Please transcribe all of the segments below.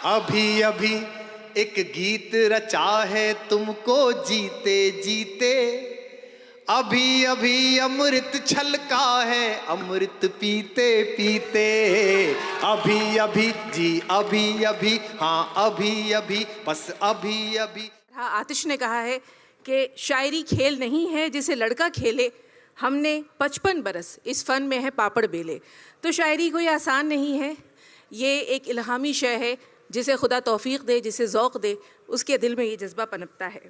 अभी अभी एक गीत रचा है तुमको जीते जीते, अभी अभी अमृत छलका है अमृत पीते पीते, अभी अभी जी अभी अभी, हाँ अभी अभी, बस अभी अभी। हाँ, आतिश ने कहा है कि शायरी खेल नहीं है जिसे लड़का खेले, हमने 55 बरस इस फ़न में है पापड़ बेले। तो शायरी कोई आसान नहीं है, ये एक इल्हामी शय है, जिसे खुदा तौफीक दे, जिसे ज़ौक़ दे, उसके दिल में ये जज्बा पनपता है।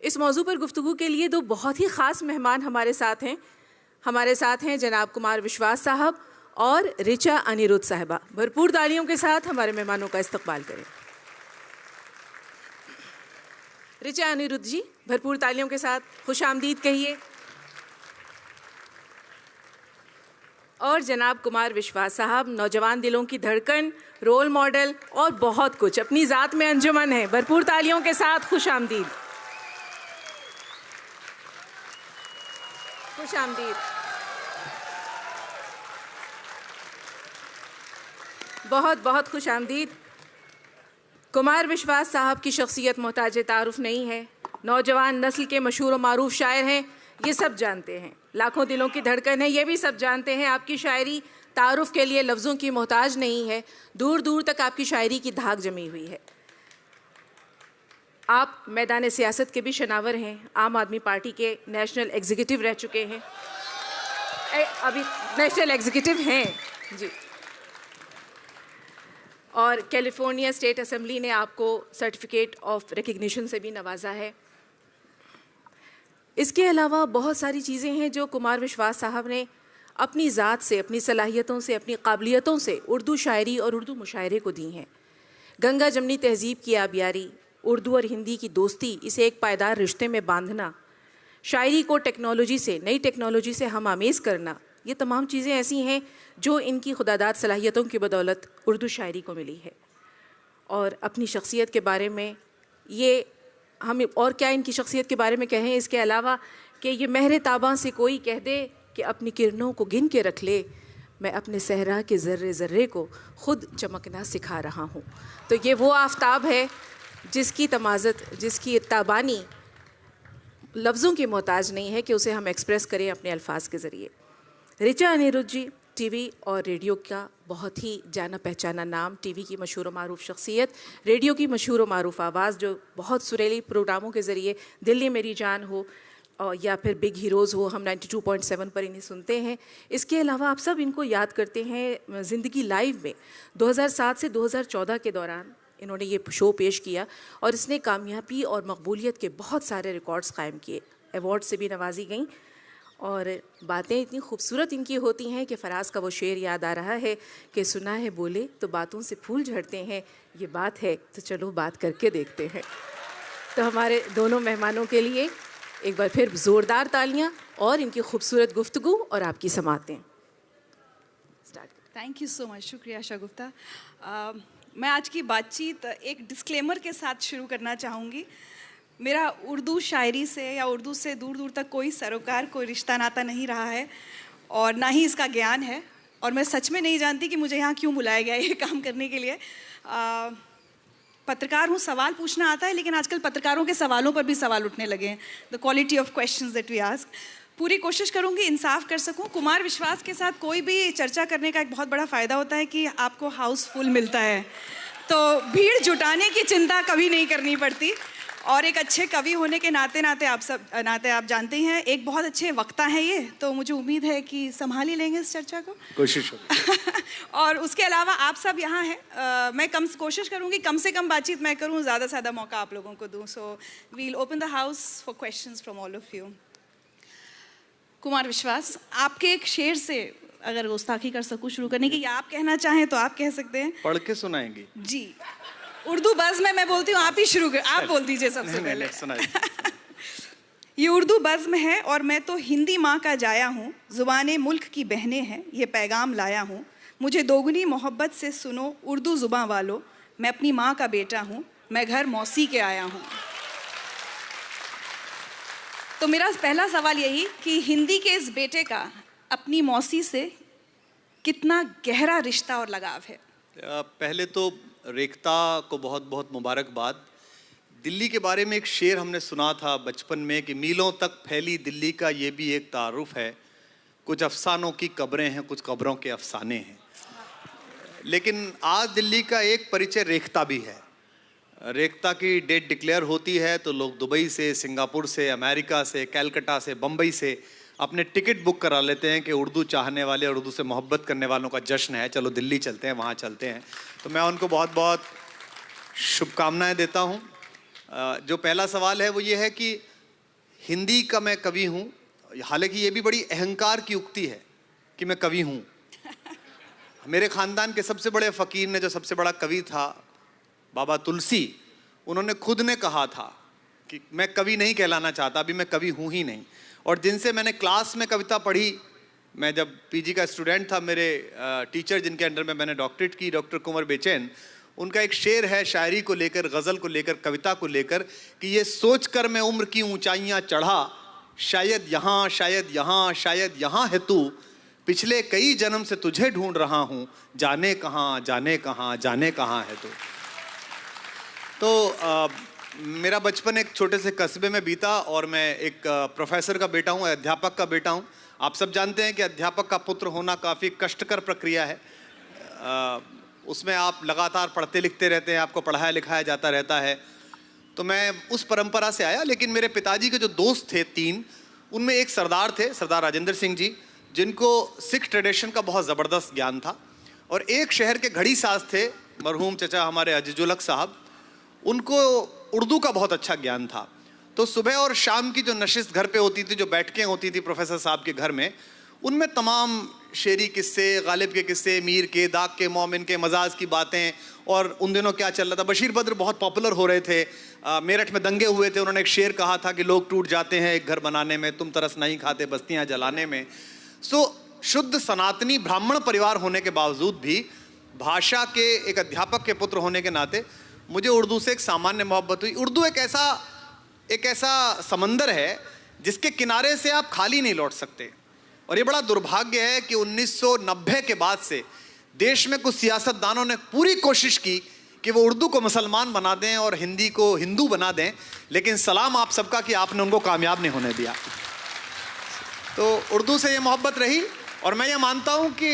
इस मौजू पर गुफ्तगू के लिए दो बहुत ही ख़ास मेहमान हमारे साथ हैं। हमारे साथ हैं जनाब कुमार विश्वास साहब और ऋचा अनिरुद्ध साहिबा। भरपूर तालियों के साथ हमारे मेहमानों का इस्तकबाल करें। ऋचा अनिरुद्ध जी, भरपूर तालियों के साथ खुश आमदीद कहिए। और जनाब कुमार विश्वास साहब, नौजवान दिलों की धड़कन, रोल मॉडल और बहुत कुछ, अपनी ज़ात में अंजुमन है। भरपूर तालियों के साथ खुश आमदीद। खुश आमदीद। बहुत बहुत खुश आमदीद। कुमार विश्वास साहब की शख्सियत मोहताज तारुफ नहीं है। नौजवान नस्ल के मशहूर व मारूफ शायर हैं, ये सब जानते हैं। लाखों दिलों की धड़कन है, ये भी सब जानते हैं। आपकी शायरी तारुफ के लिए लफ्ज़ों की मोहताज नहीं है, दूर दूर तक आपकी शायरी की धाक जमी हुई है। आप मैदान सियासत के भी शनावर हैं, आम आदमी पार्टी के नेशनल एग्जीक्यूटिव रह चुके हैं, अभी नेशनल एग्जीक्यूटिव हैं जी। और कैलिफोर्निया स्टेट असेंबली ने आपको सर्टिफिकेट ऑफ रिकग्निशन से भी नवाजा है। इसके अलावा बहुत सारी चीज़ें हैं जो कुमार विश्वास साहब ने अपनी ज़ात से, अपनी सलाहियतों से, अपनी काबिलियतों से उर्दू शायरी और उर्दू मुशायरे को दी हैं। गंगा जमनी तहज़ीब की आबियारी, उर्दू और हिंदी की दोस्ती, इसे एक पायदार रिश्ते में बांधना, शायरी को टेक्नोलॉजी से, नई टेक्नोलॉजी से हम आमेज़ करना, ये तमाम चीज़ें ऐसी हैं जो इनकी खुदादाद सलाहियतों की बदौलत उर्दू शायरी को मिली है। और अपनी शख्सियत के बारे में ये हम और क्या इनकी शख्सियत के बारे में कहें, इसके अलावा कि ये महर ताबा से कोई कह दे कि अपनी किरणों को गिन के रख ले, मैं अपने सहरा के ज़र्रे ज़र्रे को ख़ुद चमकना सिखा रहा हूँ। तो ये वो आफ़ताब है जिसकी तमाज़त, जिसकी ताबानी लफ्ज़ों की मोहताज नहीं है कि उसे हम एक्सप्रेस करें अपने अल्फाज के ज़रिए। ऋचा अनिरुद्ध जी टीवी और रेडियो का बहुत ही जाना पहचाना नाम, टीवी की मशहूर मारूफ शख्सियत, रेडियो की मशहूर मारूफ आवाज़, जो बहुत सुरीली प्रोग्रामों के ज़रिए दिल्ली मेरी जान हो और या फिर बिग हीरोज़ हो, हम 92.7 पर इन्हें सुनते हैं। इसके अलावा आप सब इनको याद करते हैं ज़िंदगी लाइव में 2007 से 2014 के दौरान इन्होंने ये शो पेश किया और इसने कामयाबी और मकबूलियत के बहुत सारे रिकॉर्ड्स कायम किए, अवार्ड से भी नवाजी गई। और बातें इतनी खूबसूरत इनकी होती हैं कि फराज का वो शेर याद आ रहा है कि सुना है बोले तो बातों से फूल झड़ते हैं, ये बात है तो चलो बात करके देखते हैं। तो हमारे दोनों मेहमानों के लिए एक बार फिर ज़ोरदार तालियां और इनकी खूबसूरत गुफ्तगू और आपकी समातें। थैंक यू सो मच, शुक्रिया शगुफ्ता। मैं आज की बातचीत एक डिस्क्लेमर के साथ शुरू करना चाहूँगी। मेरा उर्दू शायरी से या उर्दू से दूर दूर तक कोई सरोकार, कोई रिश्ता नाता नहीं रहा है और ना ही इसका ज्ञान है, और मैं सच में नहीं जानती कि मुझे यहाँ क्यों बुलाया गया ये काम करने के लिए। पत्रकार हूँ, सवाल पूछना आता है, लेकिन आजकल पत्रकारों के सवालों पर भी सवाल उठने लगे हैं, the quality of questions that we ask. पूरी कोशिश करूँगी इंसाफ कर सकूँ। कुमार विश्वास के साथ कोई भी चर्चा करने का एक बहुत बड़ा फ़ायदा होता है कि आपको हाउस फुल मिलता है, तो भीड़ जुटाने की चिंता कभी नहीं करनी पड़ती। और एक अच्छे कवि होने के नाते आप जानते हैं, एक बहुत अच्छे वक्ता हैं ये, तो मुझे उम्मीद है कि संभाल ही लेंगे इस चर्चा को, कोशिश और उसके अलावा आप सब यहाँ हैं, मैं कोशिश करूँगी कम से कम बातचीत मैं करूँ, ज़्यादा से ज़्यादा मौका आप लोगों को दूँ। So we'll open the house for questions from all of you. Kumar Vishwas, आपके एक शेर से अगर गुस्ताखी कर सकूँ शुरू करने की, या आप कहना चाहें तो आप कह सकते हैं। पढ़ के सुनाएंगी जी, उर्दू बज़्म में मैं बोलती हूँ, आप ही शुरू कर, आप बोल दीजिए सबसे पहले। ये उर्दू बज़्म है और मैं तो हिंदी माँ का जाया हूँ, ज़ुबाने मुल्क की बहनें हैं, ये पैगाम लाया हूँ, मुझे दोगुनी मोहब्बत से सुनो उर्दू ज़ुबां वालों, मैं अपनी माँ का बेटा हूँ, मैं घर मौसी के आया हूँ। तो मेरा पहला सवाल यही कि हिंदी के इस बेटे का अपनी मौसी से कितना गहरा रिश्ता और लगाव है? पहले तो रेख्ता को बहुत बहुत मुबारकबाद। दिल्ली के बारे में एक शेर हमने सुना था बचपन में कि मीलों तक फैली दिल्ली का ये भी एक तारुफ है, कुछ अफसानों की कब्रें हैं, कुछ कब्रों के अफसाने हैं। लेकिन आज दिल्ली का एक परिचय रेख्ता भी है। रेख्ता की डेट डिक्लेयर होती है तो लोग दुबई से, सिंगापुर से, अमेरिका से, कलकत्ता से, बम्बई से अपने टिकट बुक करा लेते हैं कि उर्दू चाहने वाले और उर्दू से मोहब्बत करने वालों का जश्न है, चलो दिल्ली चलते हैं, वहाँ चलते हैं। तो मैं उनको बहुत बहुत शुभकामनाएं देता हूँ। जो पहला सवाल है वो ये है कि हिंदी का मैं कवि हूँ। हालांकि ये भी बड़ी अहंकार की उक्ति है कि मैं कवि हूँ। मेरे ख़ानदान के सबसे बड़े फ़कीर ने, जो सबसे बड़ा कवि था बाबा तुलसी, उन्होंने खुद ने कहा था कि मैं कवि नहीं कहलाना चाहता, अभी मैं कवि हूँ ही नहीं। और जिनसे मैंने क्लास में कविता पढ़ी, मैं जब पीजी का स्टूडेंट था, मेरे टीचर जिनके अंडर में मैंने डॉक्टरेट की, डॉक्टर कुंवर बेचैन, उनका एक शेर है शायरी को लेकर, गज़ल को लेकर, कविता को लेकर कि ये सोच कर मैं उम्र की ऊंचाइयां चढ़ा, शायद यहाँ, शायद यहाँ, शायद यहाँ है तू, पिछले कई जन्म से तुझे ढूंढ रहा हूँ, जाने कहाँ, जाने कहाँ, जाने कहाँ है तू। तो मेरा बचपन एक छोटे से कस्बे में बीता और मैं एक प्रोफेसर का बेटा हूँ, अध्यापक का बेटा हूँ। आप सब जानते हैं कि अध्यापक का पुत्र होना काफ़ी कष्टकर प्रक्रिया है। उसमें आप लगातार पढ़ते लिखते रहते हैं, आपको पढ़ाया लिखाया जाता रहता है। तो मैं उस परंपरा से आया। लेकिन मेरे पिताजी के जो दोस्त थे 3, उनमें एक सरदार थे, सरदार राजेंद्र सिंह जी, जिनको सिख ट्रेडिशन का बहुत ज़बरदस्त ज्ञान था। और एक शहर के घड़ी साज थे मरहूम चचा हमारे अजीजुल हक साहब, उनको उर्दू का बहुत अच्छा ज्ञान था। तो सुबह और शाम की जो नशिस्त घर पे होती थी, जो बैठकें होती थी प्रोफेसर साहब के घर में, उनमें तमाम शेरी किस्से, गालिब के किस्से, मीर के, दाग के, मोमिन के, मजाज की बातें, और उन दिनों क्या चल रहा था, बशीर बद्र बहुत पॉपुलर हो रहे थे, मेरठ में दंगे हुए थे। उन्होंने एक शेर कहा था कि लोग टूट जाते हैं एक घर बनाने में, तुम तरस नहीं खाते बस्तियां जलाने में। सो शुद्ध सनातनी ब्राह्मण परिवार होने के बावजूद भी, भाषा के एक अध्यापक के पुत्र होने के नाते मुझे उर्दू से एक सामान्य मोहब्बत हुई। उर्दू एक ऐसा समंदर है जिसके किनारे से आप खाली नहीं लौट सकते। और ये बड़ा दुर्भाग्य है कि 1990 के बाद से देश में कुछ सियासतदानों ने पूरी कोशिश की कि वो उर्दू को मुसलमान बना दें और हिंदी को हिंदू बना दें, लेकिन सलाम आप सबका कि आपने उनको कामयाब नहीं होने दिया। तो उर्दू से ये मोहब्बत रही। और मैं ये मानता हूँ कि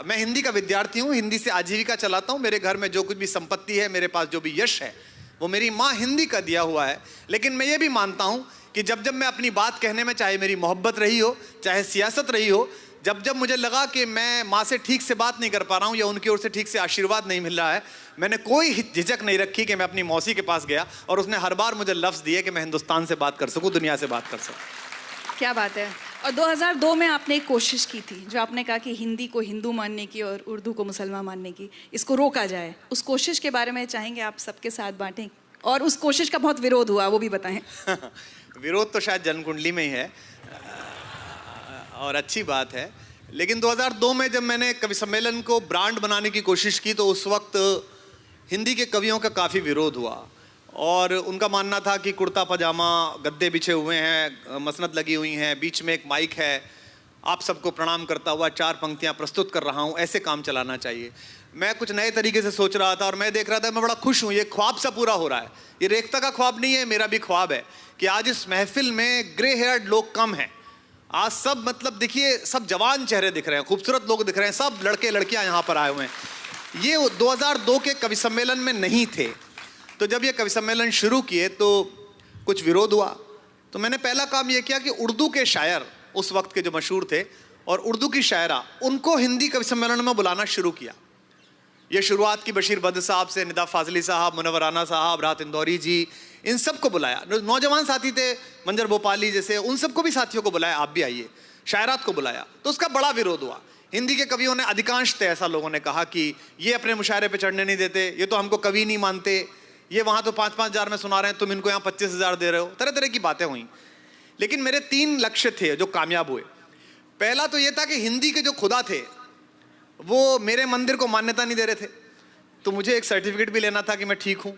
मैं हिंदी का विद्यार्थी हूँ, हिंदी से आजीविका चलाता हूँ। मेरे घर में जो कुछ भी संपत्ति है, मेरे पास जो भी यश है, वो मेरी माँ हिंदी का दिया हुआ है। लेकिन मैं ये भी मानता हूँ कि जब जब मैं अपनी बात कहने में, चाहे मेरी मोहब्बत रही हो, चाहे सियासत रही हो, जब जब मुझे लगा कि मैं माँ से ठीक से बात नहीं कर पा रहा हूँ या उनकी ओर से ठीक से आशीर्वाद नहीं मिल रहा है, मैंने कोई झिझक नहीं रखी कि मैं अपनी मौसी के पास गया और उसने हर बार मुझे लफ्ज़ दिए कि मैं हिंदुस्तान से बात कर सकूँ, दुनिया से बात कर सकूँ। क्या बात है। और 2002 में आपने एक कोशिश की थी, जो आपने कहा कि हिंदी को हिंदू मानने की और उर्दू को मुसलमान मानने की, इसको रोका जाए। उस कोशिश के बारे में चाहेंगे आप सबके साथ बांटें, और उस कोशिश का बहुत विरोध हुआ, वो भी बताएं। विरोध तो शायद जन्मकुंडली में ही है और अच्छी बात है। लेकिन 2002 में जब मैंने कवि सम्मेलन को ब्रांड बनाने की कोशिश की, तो उस वक्त हिंदी के कवियों का काफ़ी विरोध हुआ और उनका मानना था कि कुर्ता पजामा, गद्दे बिछे हुए हैं, मसनद लगी हुई हैं, बीच में एक माइक है, आप सबको प्रणाम करता हुआ 4 पंक्तियां प्रस्तुत कर रहा हूं, ऐसे काम चलाना चाहिए। मैं कुछ नए तरीके से सोच रहा था और मैं देख रहा था, मैं बड़ा खुश हूँ, ये ख्वाब सा पूरा हो रहा है। ये रेख्ता का ख्वाब नहीं है, मेरा भी ख्वाब है कि आज इस महफिल में ग्रे हेयर्ड लोग कम हैं। आज सब, मतलब देखिए, सब जवान चेहरे दिख रहे हैं, खूबसूरत लोग दिख रहे हैं, सब लड़के लड़कियां यहाँ पर आए हुए हैं। ये 2002 के कवि सम्मेलन में नहीं थे। तो जब ये कवि सम्मेलन शुरू किए तो कुछ विरोध हुआ। तो मैंने पहला काम ये किया कि उर्दू के शायर उस वक्त के जो मशहूर थे और उर्दू की शायरा, उनको हिंदी कवि सम्मेलन में बुलाना शुरू किया। ये शुरुआत की बशीर बद्र साहब से, निदा फाजली साहब, मुनव्वर राना साहब, राहत इंदौरी जी, इन सबको बुलाया। नौजवान साथी थे मंजर भोपाली जैसे, उन सबको भी, साथियों को बुलाया, आप भी आइए, शायरात को बुलाया। तो उसका बड़ा विरोध हुआ। हिंदी के कवियों ने, अधिकांश ऐसा लोगों ने कहा कि ये अपने मुशायरे पे चढ़ने नहीं देते, ये तो हमको कवि नहीं मानते, ये वहाँ तो 5-5 हज़ार में सुना रहे हैं, तुम इनको यहाँ 25 हज़ार दे रहे हो, तरह तरह की बातें हुई। लेकिन मेरे 3 लक्ष्य थे जो कामयाब हुए। पहला तो ये था कि हिंदी के जो खुदा थे वो मेरे मंदिर को मान्यता नहीं दे रहे थे, तो मुझे एक सर्टिफिकेट भी लेना था कि मैं ठीक हूँ।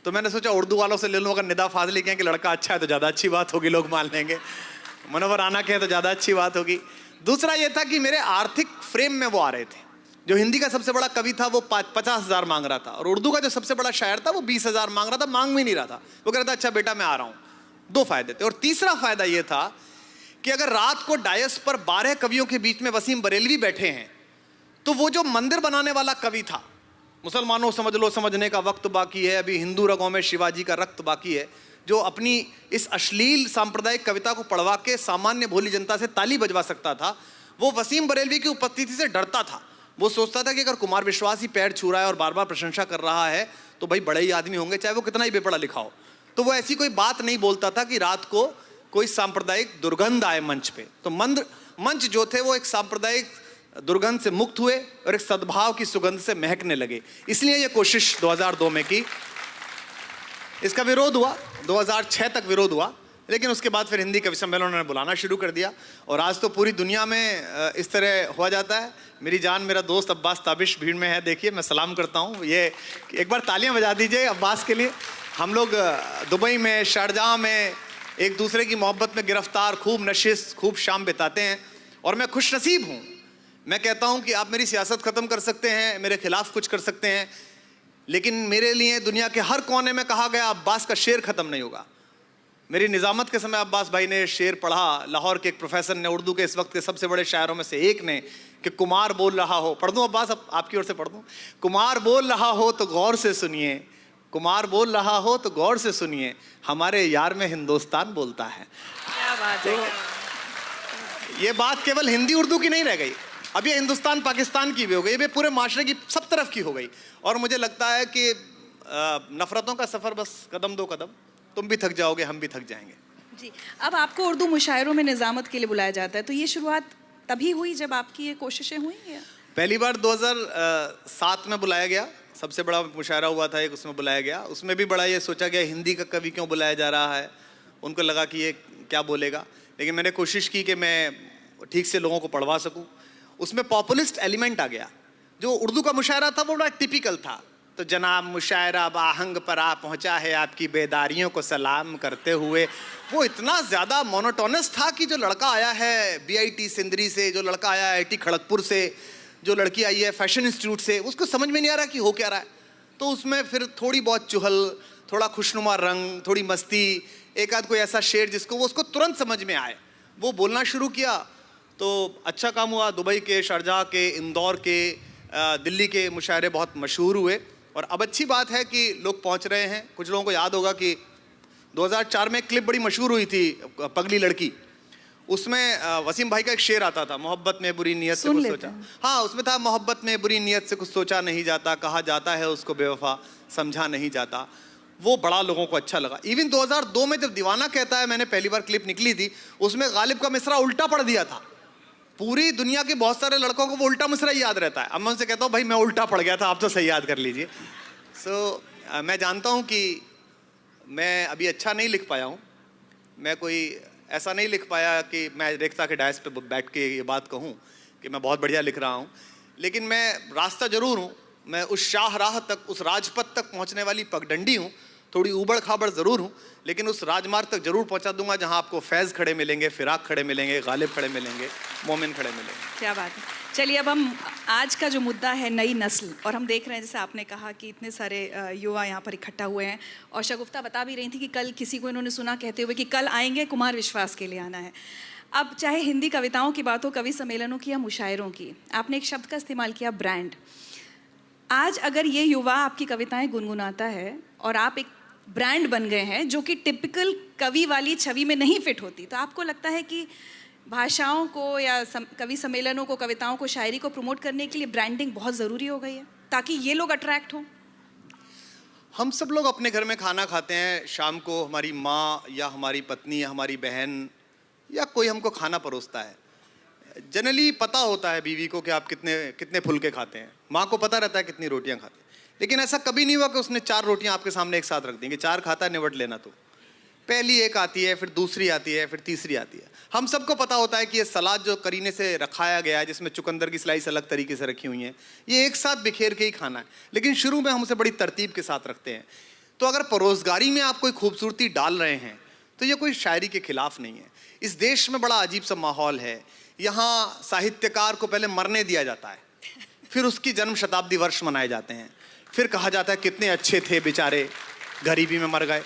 तो मैंने सोचा उर्दू वालों से ले लूँ, अगर निदा फाजली कहें कि लड़का अच्छा है तो ज़्यादा अच्छी बात होगी, लोग मान लेंगे, मुनव्वर राना कहें तो ज़्यादा अच्छी बात होगी। दूसरा ये था कि मेरे आर्थिक फ्रेम में वो आ रहे थे, जो हिंदी का सबसे बड़ा कवि था वो 50,000 मांग रहा था, और उर्दू का जो सबसे बड़ा शायर था वो 20,000 मांग रहा था, मांग भी नहीं रहा था। वो कह रहा था अच्छा बेटा मैं आ रहा हूँ। 2 फायदे थे। और तीसरा फायदा ये था कि अगर रात को डायस पर 12 कवियों के बीच में वसीम बरेलवी बैठे हैं, तो वो जो मंदिर बनाने वाला कवि था, मुसलमानों समझ लो समझने का वक्त बाकी है, अभी हिंदू रगों में शिवाजी का रक्त बाकी है, जो अपनी इस अश्लील सांप्रदायिक कविता को पढ़वा के सामान्य भोली जनता से ताली बजवा सकता था, वो वसीम बरेलवी की उपस्थिति से डरता था। वो सोचता था कि अगर कुमार विश्वास ही पैर छू रहा है और बार बार प्रशंसा कर रहा है तो भाई बड़े ही आदमी होंगे, चाहे वो कितना ही बेपढ़ा लिखा हो। तो वो ऐसी कोई बात नहीं बोलता था कि रात को कोई सांप्रदायिक दुर्गंध आए मंच पे। तो मंच जो थे वो एक सांप्रदायिक दुर्गंध से मुक्त हुए और एक सद्भाव की सुगंध से महकने लगे। इसलिए ये कोशिश 2002 में की। इसका विरोध हुआ, 2006 तक विरोध हुआ, लेकिन उसके बाद फिर हिंदी कवि सम्मेलनों ने बुलाना शुरू कर दिया, और आज तो पूरी दुनिया में इस तरह हुआ जाता है। मेरी जान मेरा दोस्त अब्बास ताबिश भीड़ में है, देखिए मैं सलाम करता हूँ। ये एक बार तालियां बजा दीजिए अब्बास के लिए। हम लोग दुबई में, शारजाह में एक दूसरे की मोहब्बत में गिरफ्तार, खूब नशिश, खूब शाम बिताते हैं, और मैं खुशनसीब हूँ। मैं कहता हूँ कि आप मेरी सियासत ख़त्म कर सकते हैं, मेरे खिलाफ कुछ कर सकते हैं, लेकिन मेरे लिए दुनिया के हर कोने में कहा गया अब्बास का शेर ख़त्म नहीं होगा। मेरी निज़ामत के समय अब्बास भाई ने शेर पढ़ा, लाहौर के एक प्रोफेसर ने, उर्दू के इस वक्त के सबसे बड़े शायरों में से एक ने, कि कुमार बोल रहा हो, पढ़ दूँ अब्बास, आपकी ओर से पढ़ दूँ। कुमार बोल रहा हो तो गौर से सुनिए, कुमार बोल रहा हो तो गौर से सुनिए, हमारे यार में हिंदुस्तान बोलता है। क्या बात है। ये बात केवल हिंदी उर्दू की नहीं रह गई, अब ये हिंदुस्तान पाकिस्तान की भी हो गई, ये पूरे माशरे की सब तरफ की हो गई। और मुझे लगता है कि नफ़रतों का सफ़र बस कदम दो कदम, तुम भी थक जाओगे, हम भी थक जाएंगे। जी, अब आपको उर्दू मुशायरों में निज़ामत के लिए बुलाया जाता है, तो ये शुरुआत तभी हुई जब आपकी ये कोशिशें हुई या? पहली बार 2007 में बुलाया गया, सबसे बड़ा मुशायरा हुआ था एक, उसमें बुलाया गया। उसमें भी बड़ा ये सोचा गया हिंदी का कवि क्यों बुलाया जा रहा है, उनको लगा कि ये क्या बोलेगा, लेकिन मैंने कोशिश की कि मैं ठीक से लोगों को पढ़वा सकूं। उसमें पॉपुलिस्ट एलिमेंट आ गया। जो उर्दू का मुशायरा था वो बड़ा टिपिकल था, तो जनाब मुशायरा बाहंग पर आ पहुंचा है आपकी बेदारियों को सलाम करते हुए, वो इतना ज़्यादा मोनोटोनस था कि जो लड़का आया है BIT सिंदरी से, जो लड़का आया है IIT खड़गपुर से, जो लड़की आई है फैशन इंस्टीट्यूट से, उसको समझ में नहीं आ रहा कि हो क्या रहा है। तो उसमें फिर थोड़ी बहुत चुहल, थोड़ा खुशनुमा रंग, थोड़ी मस्ती, एक आध कोई ऐसा शेर जिसको वो उसको तुरंत समझ में आए, वो बोलना शुरू किया। तो अच्छा काम हुआ, दुबई के, शारजाह के, इंदौर के, दिल्ली के मुशायरे बहुत मशहूर हुए। और अब अच्छी बात है कि लोग पहुंच रहे हैं। कुछ लोगों को याद होगा कि 2004 में एक क्लिप बड़ी मशहूर हुई थी, पगली लड़की। उसमें वसीम भाई का एक शेर आता था, मोहब्बत में बुरी नीयत से कुछ सोचा, हाँ उसमें था, मोहब्बत में बुरी नीयत से कुछ सोचा नहीं जाता, कहा जाता है उसको बेवफा, समझा नहीं जाता। वो बड़ा लोगों को अच्छा लगा। इवन 2002 में जब दीवाना कहता है, मैंने पहली बार क्लिप निकली थी, उसमें गालिब का मिसरा उल्टा पढ़ दिया था। पूरी दुनिया के बहुत सारे लड़कों को वो उल्टा मिसरा ही याद रहता है। अब मैं उनसे कहता हूँ भाई मैं उल्टा पढ़ गया था, आप तो सही याद कर लीजिए। मैं जानता हूँ कि मैं अभी अच्छा नहीं लिख पाया हूँ, मैं कोई ऐसा नहीं लिख पाया कि मैं रेखता के डायस पे बैठ के ये बात कहूँ कि मैं बहुत बढ़िया लिख रहा हूँ, लेकिन मैं रास्ता ज़रूर हूँ। मैं उस शाहराह तक, उस राजपथ तक पहुँचने वाली पगडंडी हूँ। थोड़ी ऊबड़ खाबड़ ज़रूर हूँ, लेकिन उस राजमार्ग तक ज़रूर पहुँचा दूंगा जहाँ आपको फैज़ खड़े मिलेंगे, फिराक खड़े मिलेंगे, गालिब खड़े मिलेंगे, मोमिन खड़े मिलेंगे। क्या बात है। चलिए अब हम आज का जो मुद्दा है नई नस्ल, और हम देख रहे हैं जैसे आपने कहा कि इतने सारे युवा यहाँ पर इकट्ठा हुए हैं, और शगुफ्ता बता भी रही थी कि कल किसी को इन्होंने सुना कहते हुए कि कल आएंगे कुमार विश्वास के लिए आना है। अब चाहे हिंदी कविताओं की बात हो, कवि सम्मेलनों की या मुशायरों की, आपने एक शब्द का इस्तेमाल किया, ब्रांड। आज अगर ये युवा आपकी कविताएं गुनगुनाता है और आप एक ब्रांड बन गए हैं जो कि टिपिकल कवि वाली छवि में नहीं फिट होती, तो आपको लगता है कि भाषाओं को या कवि सम्मेलनों को, कविताओं को, शायरी को प्रमोट करने के लिए ब्रांडिंग बहुत ज़रूरी हो गई है ताकि ये लोग अट्रैक्ट हों? हम सब लोग अपने घर में खाना खाते हैं, शाम को हमारी माँ या हमारी पत्नी या हमारी बहन या कोई हमको खाना परोसता है। जनरली पता होता है बीवी को कि आप कितने फुलके खाते हैं, माँ को पता रहता है कितनी रोटियां खाते हैं, लेकिन ऐसा कभी नहीं हुआ कि उसने 4 रोटियां आपके सामने एक साथ रख दी कि 4 खाता है, निबट लेना। तो पहली एक आती है, फिर दूसरी आती है, फिर तीसरी आती है। हम सबको पता होता है कि ये सलाद जो करीने से रखाया गया है, जिसमें चुकंदर की स्लाइस अलग तरीके से रखी हुई है, ये एक साथ बिखेर के ही खाना है, लेकिन शुरू में हम उसे बड़ी तरतीब के साथ रखते हैं। तो अगर परोसगारी में आप कोई खूबसूरती डाल रहे हैं तो ये कोई शायरी के खिलाफ नहीं है। इस देश में बड़ा अजीब सा माहौल है, यहाँ साहित्यकार को पहले मरने दिया जाता है, फिर उसकी जन्म शताब्दी वर्ष मनाए जाते हैं, फिर कहा जाता है कितने अच्छे थे बेचारे, गरीबी में मर गए।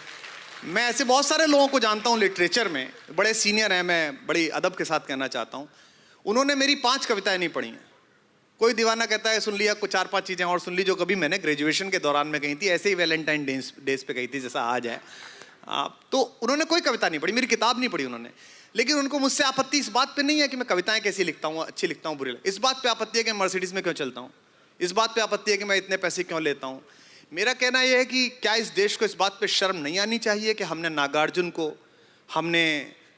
मैं ऐसे बहुत सारे लोगों को जानता हूँ लिटरेचर में, बड़े सीनियर हैं, मैं बड़ी अदब के साथ कहना चाहता हूँ, उन्होंने मेरी 5 कविताएं नहीं पढ़ी हैं। कोई दीवाना कहता है सुन लिया, कुछ 4-5 चीज़ें और सुन ली जो कभी मैंने ग्रेजुएशन के दौरान में कही थी, ऐसे ही वैलेंटाइन डेज पे कही थी जैसा आज है। तो उन्होंने कोई कविता नहीं पढ़ी, मेरी किताब नहीं पढ़ी उन्होंने। लेकिन उनको मुझसे आपत्ति इस बात पे नहीं है कि मैं कविताएं कैसी लिखता हूँ, अच्छी लिखता हूँ, बुरी। इस बात पे आपत्ति है कि मैं मर्सिडीज में क्यों चलता हूँ, इस बात पे आपत्ति है कि मैं इतने पैसे क्यों लेता हूँ। मेरा कहना यह है कि क्या इस देश को इस बात पे शर्म नहीं आनी चाहिए कि हमने नागार्जुन को, हमने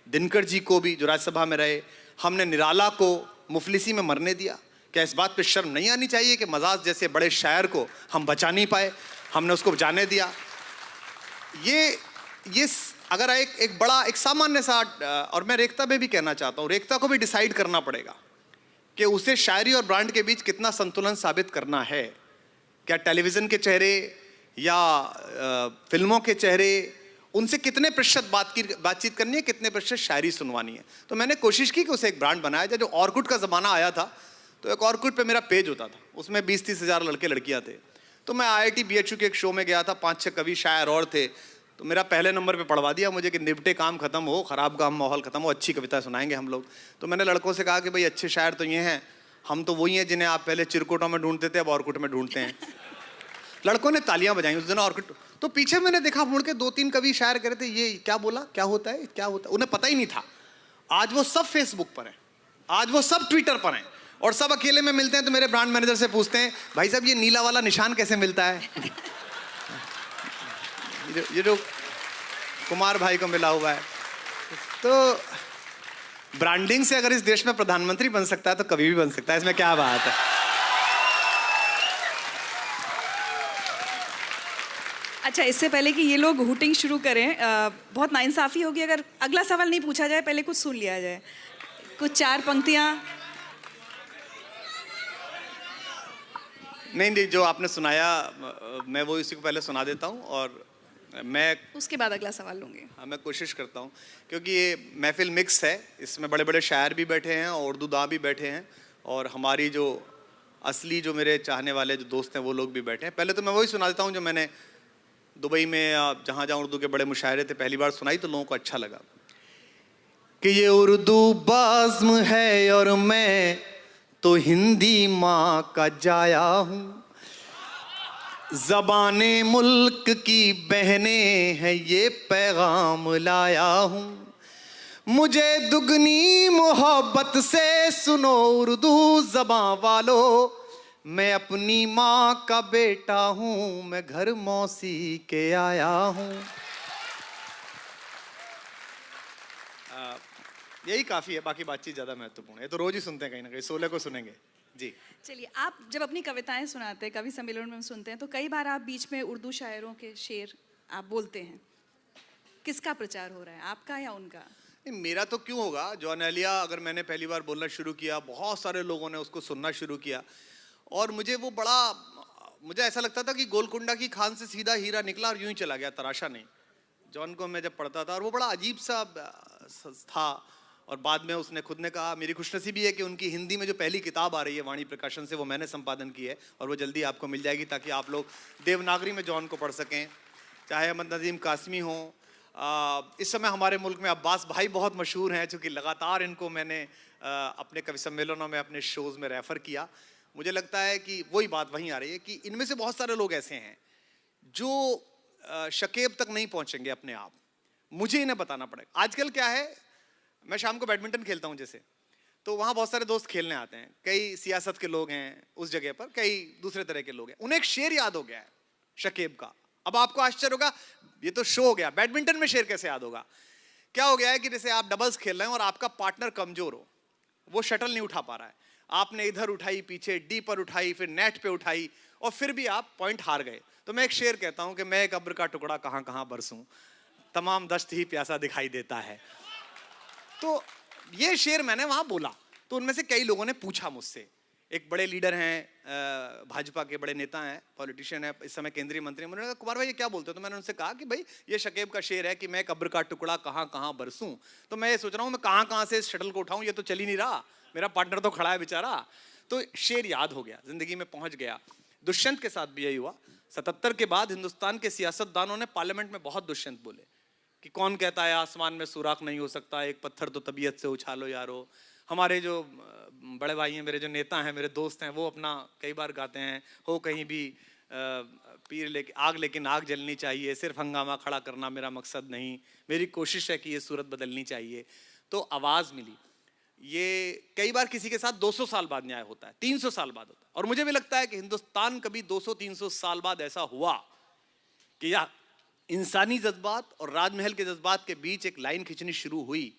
दिनकर जी को भी जो राज्यसभा में रहे, हमने निराला को मुफलिसी में मरने दिया। क्या इस बात पे शर्म नहीं आनी चाहिए कि मजाज जैसे बड़े शायर को हम बचा नहीं पाए, हमने उसको जाने दिया। ये अगर एक बड़ा एक सामान्य सा, और मैं रेखता में भी कहना चाहता हूँ, रेखता को भी डिसाइड करना पड़ेगा कि उसे शायरी और ब्रांड के बीच कितना संतुलन साबित करना है। क्या टेलीविज़न के चेहरे या फिल्मों के चेहरे, उनसे कितने प्रतिशत बातचीत करनी है, कितने प्रतिशत शायरी सुनवानी है। तो मैंने कोशिश की कि उसे एक ब्रांड बनाया जाए। जो ऑर्कुट का ज़माना आया था तो एक ऑर्कुट पे मेरा पेज होता था, उसमें 20-30 हज़ार लड़के लड़कियां थे। तो मैं IIT BHU के एक शो में गया था, 5-6 कवि शायर और थे, तो मेरा पहले नंबर पे पढ़वा दिया मुझे कि निपटे काम खत्म हो, ख़राब काम माहौल खत्म हो, अच्छी कविता सुनाएंगे हम लोग। तो मैंने लड़कों से कहा कि भाई अच्छे शायर तो ये हैं, हम तो वही हैं जिन्हें आप पहले चिरकुटों में ढूंढते थे, अब ऑर्कुट में ढूंढते हैं। लड़कों ने तालियां बजाई उस दिन ऑर्कुट। तो पीछे मैंने देखा मुड़ के 2-3 कवि शायर कह रहे थे ये क्या बोला, क्या होता है, क्या होता है, उन्हें पता ही नहीं था। आज वो सब फेसबुक पर हैं, आज वो सब ट्विटर पर हैं, और सब अकेले में मिलते हैं तो मेरे ब्रांड मैनेजर से पूछते हैं भाई साहब ये नीला वाला निशान कैसे मिलता है। ये जो कुमार भाई को मिला हुआ है। तो ब्रांडिंग से अगर इस देश में प्रधानमंत्री बन सकता है तो कभी भी बन सकता है, इसमें क्या बात है। अच्छा, इससे पहले कि ये लोग हुटिंग शुरू करें, बहुत नाइंसाफ़ी होगी अगर अगला सवाल नहीं पूछा जाए, पहले कुछ सुन लिया जाए, कुछ 4 पंक्तियां। नहीं, जो आपने सुनाया मैं वो इसी को पहले सुना देता हूँ और मैं उसके बाद अगला सवाल लूँगी। हाँ, मैं कोशिश करता हूँ क्योंकि ये महफिल मिक्स है, इसमें बड़े बड़े शायर भी बैठे हैं और उर्दू दाँ भी बैठे हैं, और हमारी जो असली जो मेरे चाहने वाले जो दोस्त हैं वो लोग भी बैठे हैं। पहले तो मैं वही सुना देता हूँ जो मैंने दुबई में जहाँ जहाँ उर्दू के बड़े मुशायरे थे पहली बार सुनाई तो लोगों को अच्छा लगा कि ये उर्दू बाज़्म है और मैं तो हिंदी माँ का जाया हूँ, ज़बाने मुल्क की बहनें हैं ये पैगाम लाया हूँ, मुझे दुगनी मोहब्बत से सुनो उर्दू ज़बां वालों, मैं अपनी माँ का बेटा हूँ, मैं घर मौसी के आया हूँ। यही काफ़ी है, बाकी बातचीत ज़्यादा महत्वपूर्ण है, तो रोज़ ही सुनते हैं, कहीं ना कहीं 16 को सुनेंगे जी। चलिए, आप जब अपनी कविताएं सुनाते हैं, कवि सम्मेलन में सुनते हैं, तो कई बार आप बीच में उर्दू शायरों के शेर आप बोलते हैं, किसका प्रचार हो रहा है, आपका या उनका? नहीं, मेरा तो क्यों होगा। जॉन एलिया अगर मैंने पहली बार बोलना शुरू किया, बहुत सारे लोगों ने उसको सुनना शुरू किया, और मुझे ऐसा लगता था कि गोलकुंडा की खान से सीधा हीरा निकला और यूं ही चला गया, तराशा नहीं। जॉन को मैं जब पढ़ता था और वो बड़ा अजीब सा था, और बाद में उसने खुद ने कहा, मेरी खुशनसीबी है कि उनकी हिंदी में जो पहली किताब आ रही है वाणी प्रकाशन से, वो मैंने संपादन की है और वो जल्दी आपको मिल जाएगी, ताकि आप लोग देवनागरी में जॉन को पढ़ सकें। चाहे अहमद नदीम कासमी हो, इस समय हमारे मुल्क में अब्बास भाई बहुत मशहूर हैं, चूँकि लगातार इनको मैंने अपने कवि सम्मेलनों में, अपने शोज़ में रेफ़र किया। मुझे लगता है कि वही बात वहीं आ रही है कि इनमें से बहुत सारे लोग ऐसे हैं जो शकेब तक नहीं पहुँचेंगे अपने आप, मुझे इन्हें बताना पड़ेगा। आजकल क्या है, मैं शाम को बैडमिंटन खेलता हूँ जैसे, तो वहाँ बहुत सारे दोस्त खेलने आते हैं, कई सियासत के लोग हैं उस जगह पर, कई दूसरे तरह के लोग हैं, उन्हें एक शेर याद हो गया है शकेब का। अब आपको आश्चर्य होगा, ये तो शो हो गया, बैडमिंटन में शेर कैसे याद होगा। क्या हो गया है कि जैसे आप डबल्स खेल रहे हैं और आपका पार्टनर कमजोर हो, वो शटल नहीं उठा पा रहा है, आपने इधर उठाई, पीछे डी पर उठाई, फिर नेट पे उठाई, और फिर भी आप पॉइंट हार गए। तो मैं एक शेर कहता हूँ कि मैं एक अब्र का टुकड़ा कहाँ कहाँ बरसूं, तमाम दश्त ही प्यासा दिखाई देता है। तो ये शेर मैंने वहाँ बोला, तो उनमें से कई लोगों ने पूछा मुझसे, एक बड़े लीडर हैं, भाजपा के बड़े नेता हैं, पॉलिटिशियन है, इस समय केंद्रीय मंत्री, उन्होंने कहा कुमार भाई ये क्या बोलते हो। तो मैंने उनसे कहा कि भाई ये शकेब का शेर है कि मैं कब्र का टुकड़ा कहाँ कहाँ बरसूं। तो मैं ये सोच रहा हूँ मैं कहाँ कहाँ से इस शटल को उठाऊं, ये तो चल ही नहीं रहा, मेरा पार्टनर तो खड़ा है बेचारा। तो शेर याद हो गया, जिंदगी में पहुंच गया। दुष्यंत के साथ भी यही हुआ। 77 के बाद हिंदुस्तान के सियासतदानों ने पार्लियामेंट में बहुत दुष्यंत बोले कि कौन कहता है आसमान में सुराख नहीं हो सकता, एक पत्थर तो तबीयत से उछालो यारो। हमारे जो बड़े भाई हैं, मेरे जो नेता हैं, मेरे दोस्त हैं, वो अपना कई बार गाते हैं, हो कहीं भी पीर लेके आग लेकिन आग जलनी चाहिए, सिर्फ हंगामा खड़ा करना मेरा मकसद नहीं, मेरी कोशिश है कि ये सूरत बदलनी चाहिए। तो आवाज़ मिली। ये कई बार किसी के साथ 200 साल बाद न्याय होता है, 300 साल बाद होता है, और मुझे भी लगता है कि हिंदुस्तान कभी 200-300 साल बाद ऐसा हुआ कि या इंसानी जज्बात और राजमहल के जज्बात के बीच एक लाइन खींचनी शुरू हुई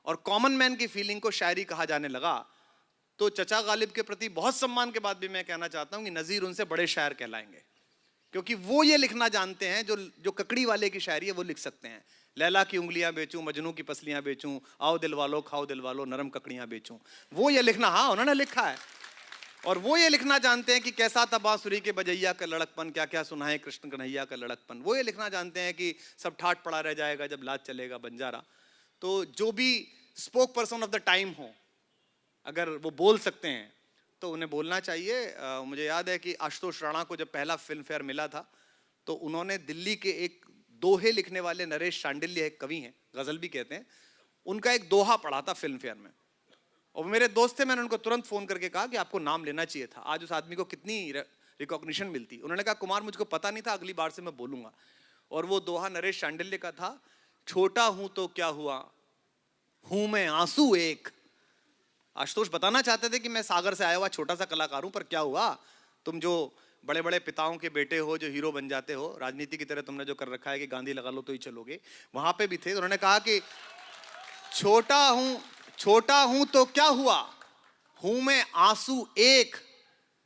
और कॉमन मैन की फीलिंग को शायरी कहा जाने लगा। तो चचा गालिब के प्रति बहुत सम्मान के बाद भी मैं कहना चाहता हूं कि नज़ीर उनसे बड़े शायर कहलाएंगे, क्योंकि वो ये लिखना जानते हैं जो ककड़ी वाले की शायरी है वो लिख सकते हैं। लैला की उंगलियां बेचूं, मजनू की पसलियां बेचूं, आओ दिल वालो खाओ दिल वालो, नरम ककड़ियां बेचूं, वो ये लिखना, हाँ उन्होंने लिखा है। और वो ये लिखना जानते हैं कि कैसा था बांसुरी के बजैया का लड़कपन, क्या क्या सुना है कृष्ण कन्हैया का लड़कपन। वो ये लिखना जानते हैं कि सब ठाट पड़ा रह जाएगा जब लाज चलेगा बंजारा। तो जो भी spoke person of the time हो, अगर वो बोल सकते हैं तो उन्हें बोलना चाहिए। मुझे याद है कि आशुतोष राणा को जब पहला फिल्म फेयर मिला था तो उन्होंने दिल्ली के एक दोहे लिखने वाले नरेश शांडिल्य, एक कवि हैं, गजल भी कहते हैं, उनका एक दोहा पढ़ा था फिल्म फेयर में। और मेरे दोस्त थे, मैंने उनको तुरंत फोन करके कहा कि आपको नाम लेना चाहिए था, आज उस आदमी को कितनी रिकॉग्निशन मिलती। उन्होंने कहा कुमार मुझको पता नहीं था, अगली बार से मैं बोलूंगा। और वो दोहा नरेश शांडिल्य का था, छोटा हूं तो क्या हुआ, हूं मैं आंसू एक। आशुतोष बताना चाहते थे कि मैं सागर से आया हुआ छोटा सा कलाकार हूं, पर क्या हुआ, तुम जो बड़े बड़े पिताओं के बेटे हो, जो हीरो बन जाते हो, राजनीति की तरह तुमने जो कर रखा है कि गांधी लगा लो तो ही चलोगे, वहां पे भी थे। उन्होंने कहा कि छोटा हूं तो क्या हुआ, हूं मैं आंसू एक,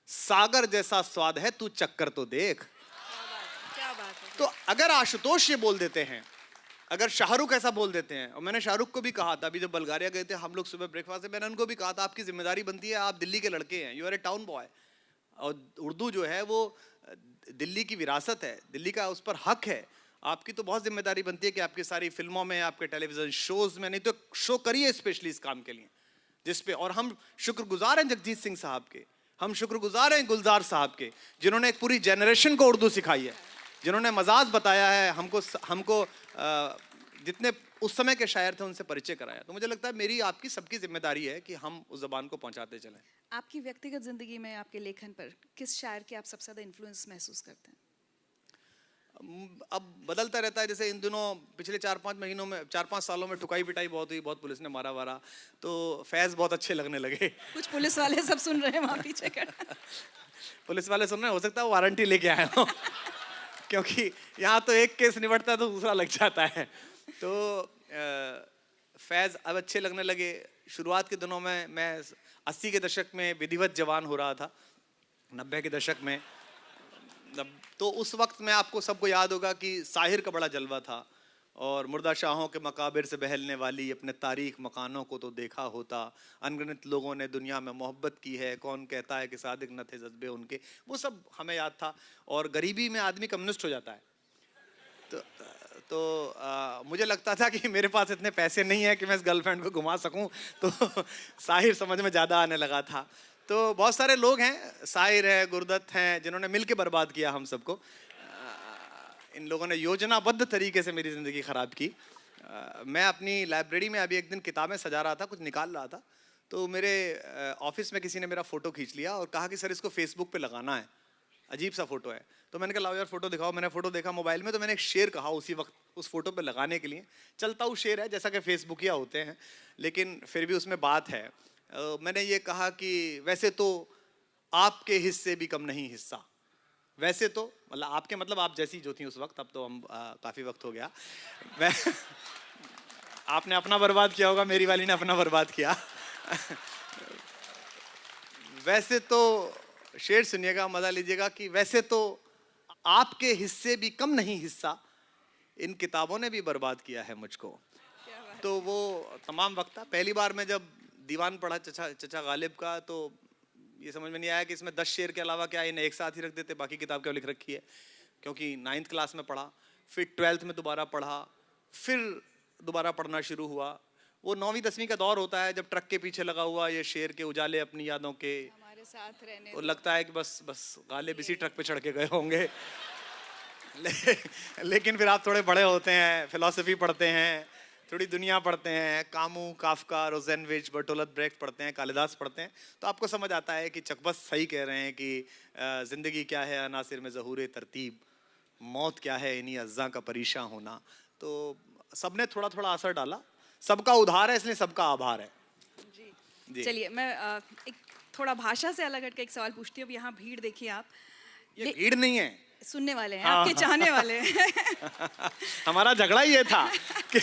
सागर जैसा स्वाद है तू चक्कर तो देख। क्या बात है। तो अगर आशुतोष ये बोल देते हैं, अगर शाहरुख ऐसा बोल देते हैं, और मैंने शाहरुख को भी कहा था, अभी जब बल्गारिया गए थे हम लोग सुबह ब्रेकफास्ट में, मैंने उनको भी कहा था आपकी जिम्मेदारी बनती है, आप दिल्ली के लड़के हैं, you are a town boy, और उर्दू जो है वो दिल्ली की विरासत है, दिल्ली का उस पर हक है, आपकी तो बहुत जिम्मेदारी बनती है कि आपकी सारी फिल्मों में, आपके टेलीविजन शोज में, नहीं तो शो करिए स्पेशली इस काम के लिए, जिसपे, और हम शुक्रगुजार हैं जगजीत सिंह साहब के, हम शुक्रगुजार हैं गुलजार साहब के, जिन्होंने एक पूरी जनरेशन को उर्दू सिखाई है, जिन्होंने मजाज बताया है हमको जितने उस समय के शायर थे उनसे परिचय कराया। तो मुझे लगता है मेरी आपकी सबकी जिम्मेदारी है कि हम उस जबान को पहुंचाते चलें। आपकी व्यक्तिगत जिंदगी में आपके लेखन पर किस शायर के आप सबसे ज़्यादा इन्फ्लुएंस महसूस करते हैं? अब बदलता रहता है, जैसे इन दिनों पिछले 4-5 महीनों में, 4-5 सालों में ठुकाई पिटाई बहुत हुई, बहुत पुलिस ने मारा वारा, तो फैज़ बहुत अच्छे लगने लगे। कुछ पुलिस वाले सब सुन रहे हैं वहाँ पीछे कर। पुलिस वाले सुन रहे हैं, हो सकता है वो वारंटी लेके आए हो क्योंकि यहाँ तो एक केस निपटता है तो दूसरा लग जाता है। तो फैज़ अब अच्छे लगने लगे। शुरुआत के दिनों में मैं 80 के दशक में विधिवत जवान हो रहा था, 90 के दशक में, तो उस वक्त में आपको सबको याद होगा कि साहिर का बड़ा जलवा था, और मुर्दा शाहों के मकाबिर से बहलने वाली अपने तारीख मकानों को तो देखा होता, अनगिनत लोगों ने दुनिया में मोहब्बत की है, कौन कहता है कि सादिक न थे जज्बे उनके, वो सब हमें याद था। और गरीबी में आदमी कम्युनिस्ट हो जाता है, तो मुझे लगता था कि मेरे पास इतने पैसे नहीं है कि मैं इस गर्लफ्रेंड को घुमा सकूं, तो साहिर समझ में ज़्यादा आने लगा था। तो बहुत सारे लोग हैं, साहिर है, गुरदत्त हैं, जिन्होंने मिलके बर्बाद किया हम सबको। इन लोगों ने योजनाबद्ध तरीके से मेरी ज़िंदगी ख़राब की। मैं अपनी लाइब्रेरी में अभी एक दिन किताबें सजा रहा था, कुछ निकाल रहा था, तो मेरे ऑफिस में किसी ने मेरा फ़ोटो खींच लिया और कहा कि सर इसको फेसबुक पे लगाना है, अजीब सा फ़ोटो है। तो मैंने कहा लाओ यार फ़ोटो दिखाओ। मैंने फ़ोटो देखा मोबाइल में, तो मैंने एक शेर कहा उसी वक्त उस फ़ोटो पे लगाने के लिए। चलता हुआ शेर है, जैसा कि फेसबुकिया होते हैं, लेकिन फिर भी उसमें बात है। मैंने ये कहा कि वैसे तो आपके हिस्से भी कम नहीं हिस्सा, वैसे तो मतलब आपके मतलब आप जैसी जो थी उस वक्त, अब तो हम काफ़ी वक्त हो गया। आपने अपना बर्बाद किया होगा, मेरी वाली ने अपना बर्बाद किया। वैसे तो शेर सुनिएगा, मजा लीजिएगा कि वैसे तो आपके हिस्से भी कम नहीं हिस्सा, इन किताबों ने भी बर्बाद किया है मुझको। तो वो तमाम वक्त था। पहली बार मैं जब दीवान पढ़ा चचा गालिब का, तो ये समझ में नहीं आया कि इसमें 10 शेर के अलावा क्या इन्हें एक साथ ही रख देते, बाकी किताब क्यों लिख रखी है, क्योंकि 9th क्लास में पढ़ा, फिर 12th में दोबारा पढ़ा, फिर दोबारा पढ़ना शुरू हुआ। वो 9वीं 10वीं का दौर होता है जब ट्रक के पीछे लगा हुआ ये शेर के उजाले अपनी यादों के, साथ रहने वो दो। लगता है कि बस बस गालिब इसी ट्रक पे चढ़ के गए होंगे। लेकिन फिर आप थोड़े बड़े होते हैं, फिलॉसफी पढ़ते हैं, थोड़ी दुनिया पढ़ते हैं, कामू, काफका, रोजेनविच, बर्टोलत ब्रेख्ट पढ़ते हैं, कालिदास पढ़ते हैं, तो आपको समझ आता है कि चकबस सही कह रहे हैं कि जिंदगी क्या है अनासिर में ज़हूर तरतीब, मौत क्या है इन्हीं अज्जा का परीशा होना। तो सबने थोड़ा थोड़ा असर डाला, सबका उधार है इसलिए सबका आभार है। जी जी। चलिए, मैं एक थोड़ा भाषा से अलग हट के एक सवाल पूछती हूँ। अब यहाँ भीड़ देखिए आप, ये भीड़ नहीं है, सुनने वाले हैं, हाँ, आपके हाँ। चाहने वाले हैं। हमारा झगड़ा ये था कि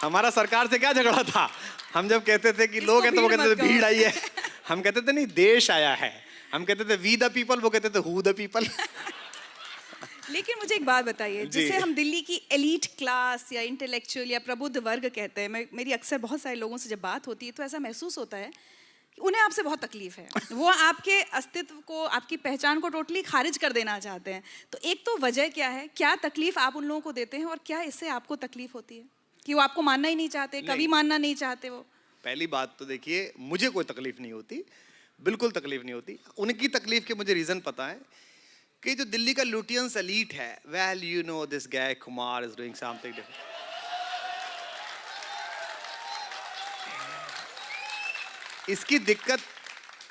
हमारा सरकार से क्या झगड़ा था, हम जब कहते थे कि इसको लोग हैं तो वो भीड़ कहते मत थे भीड़ कहो। आई है, हम कहते थे नहीं देश आया है, हम कहते थे वी द पीपल, वो कहते थे हु द पीपल। लेकिन मुझे एक बात बताइए, जी। जिसे हम दिल्ली की एलीट क्लास या इंटेलेक्चुअल या प्रबुद्ध वर्ग कहते हैं, मेरी अक्सर बहुत सारे लोगों से जब बात होती है तो ऐसा महसूस होता है कि उन्हें आपसे बहुत तकलीफ है। वो आपके अस्तित्व को, आपकी पहचान को टोटली खारिज कर देना चाहते हैं। तो एक तो वजह क्या है, क्या तकलीफ आप उन लोगों को देते हैं, और क्या इससे आपको तकलीफ होती है कि वो आपको मानना ही नहीं चाहते, कभी नहीं। मानना नहीं चाहते वो? पहली बात तो देखिए, मुझे कोई तकलीफ नहीं होती, बिल्कुल तकलीफ नहीं होती। उनकी तकलीफ के मुझे रीजन पता है कि जो दिल्ली का लुटियंस एलीट है, well you know this guy Kumar is doing something different.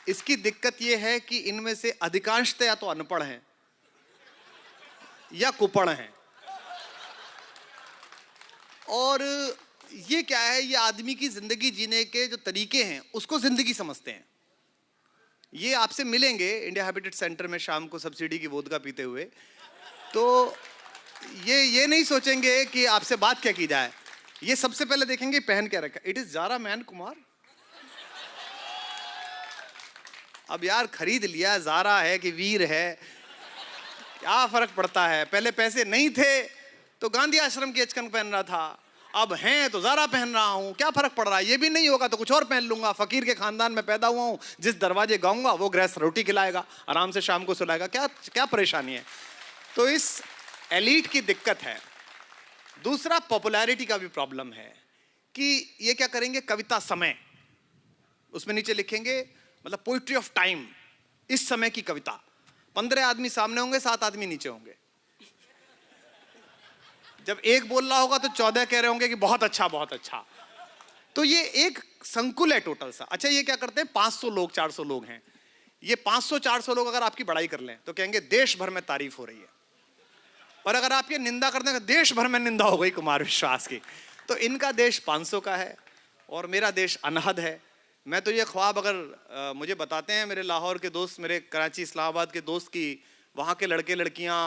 इसकी दिक्कत ये है कि इनमें से अधिकांशतः या तो अनपढ़ हैं या कुपढ़ हैं। और ये क्या है, ये आदमी की जिंदगी जीने के जो तरीके हैं उसको जिंदगी समझते हैं। ये आपसे मिलेंगे इंडिया हैबिटेट सेंटर में शाम को सब्सिडी की वोदका पीते हुए, तो ये नहीं सोचेंगे कि आपसे बात क्या की जाए। ये सबसे पहले देखेंगे पहन क्या रखा, it is Zara man Kumar. अब यार खरीद लिया, जारा है कि वीर है, क्या फर्क पड़ता है। पहले पैसे नहीं थे तो गांधी आश्रम की अचकन पहन रहा था, अब हैं तो जारा पहन रहा हूं, क्या फर्क पड़ रहा है। ये भी नहीं होगा तो कुछ और पहन लूंगा। फकीर के खानदान में पैदा हुआ हूं, जिस दरवाजे गाऊंगा वो गृहस्थ रोटी खिलाएगा, आराम से शाम को सुलाएगा, क्या क्या परेशानी है। तो इस एलीट की दिक्कत है। दूसरा, पॉपुलैरिटी का भी प्रॉब्लम है कि ये क्या करेंगे, कविता समय, उसमें नीचे लिखेंगे मतलब पोइट्री ऑफ टाइम, इस समय की कविता। 15 आदमी सामने होंगे, 7 आदमी नीचे होंगे। जब एक बोल रहा होगा तो 14 कह रहे होंगे कि बहुत अच्छा बहुत अच्छा। तो ये एक संकुल है टोटल सा। अच्छा, ये क्या करते हैं, 500 लोग 400 लोग हैं, ये 500-400 लोग अगर आपकी बड़ाई कर लें तो कहेंगे देश भर में तारीफ हो रही है, और अगर आप ये निंदा करते हैं देश भर में निंदा हो गई कुमार विश्वास की। तो इनका देश 500 का है और मेरा देश अनहद है। मैं तो ये ख्वाब अगर मुझे बताते हैं मेरे लाहौर के दोस्त, मेरे कराची इस्लामाबाद के दोस्त की, वहाँ के लड़के लड़कियाँ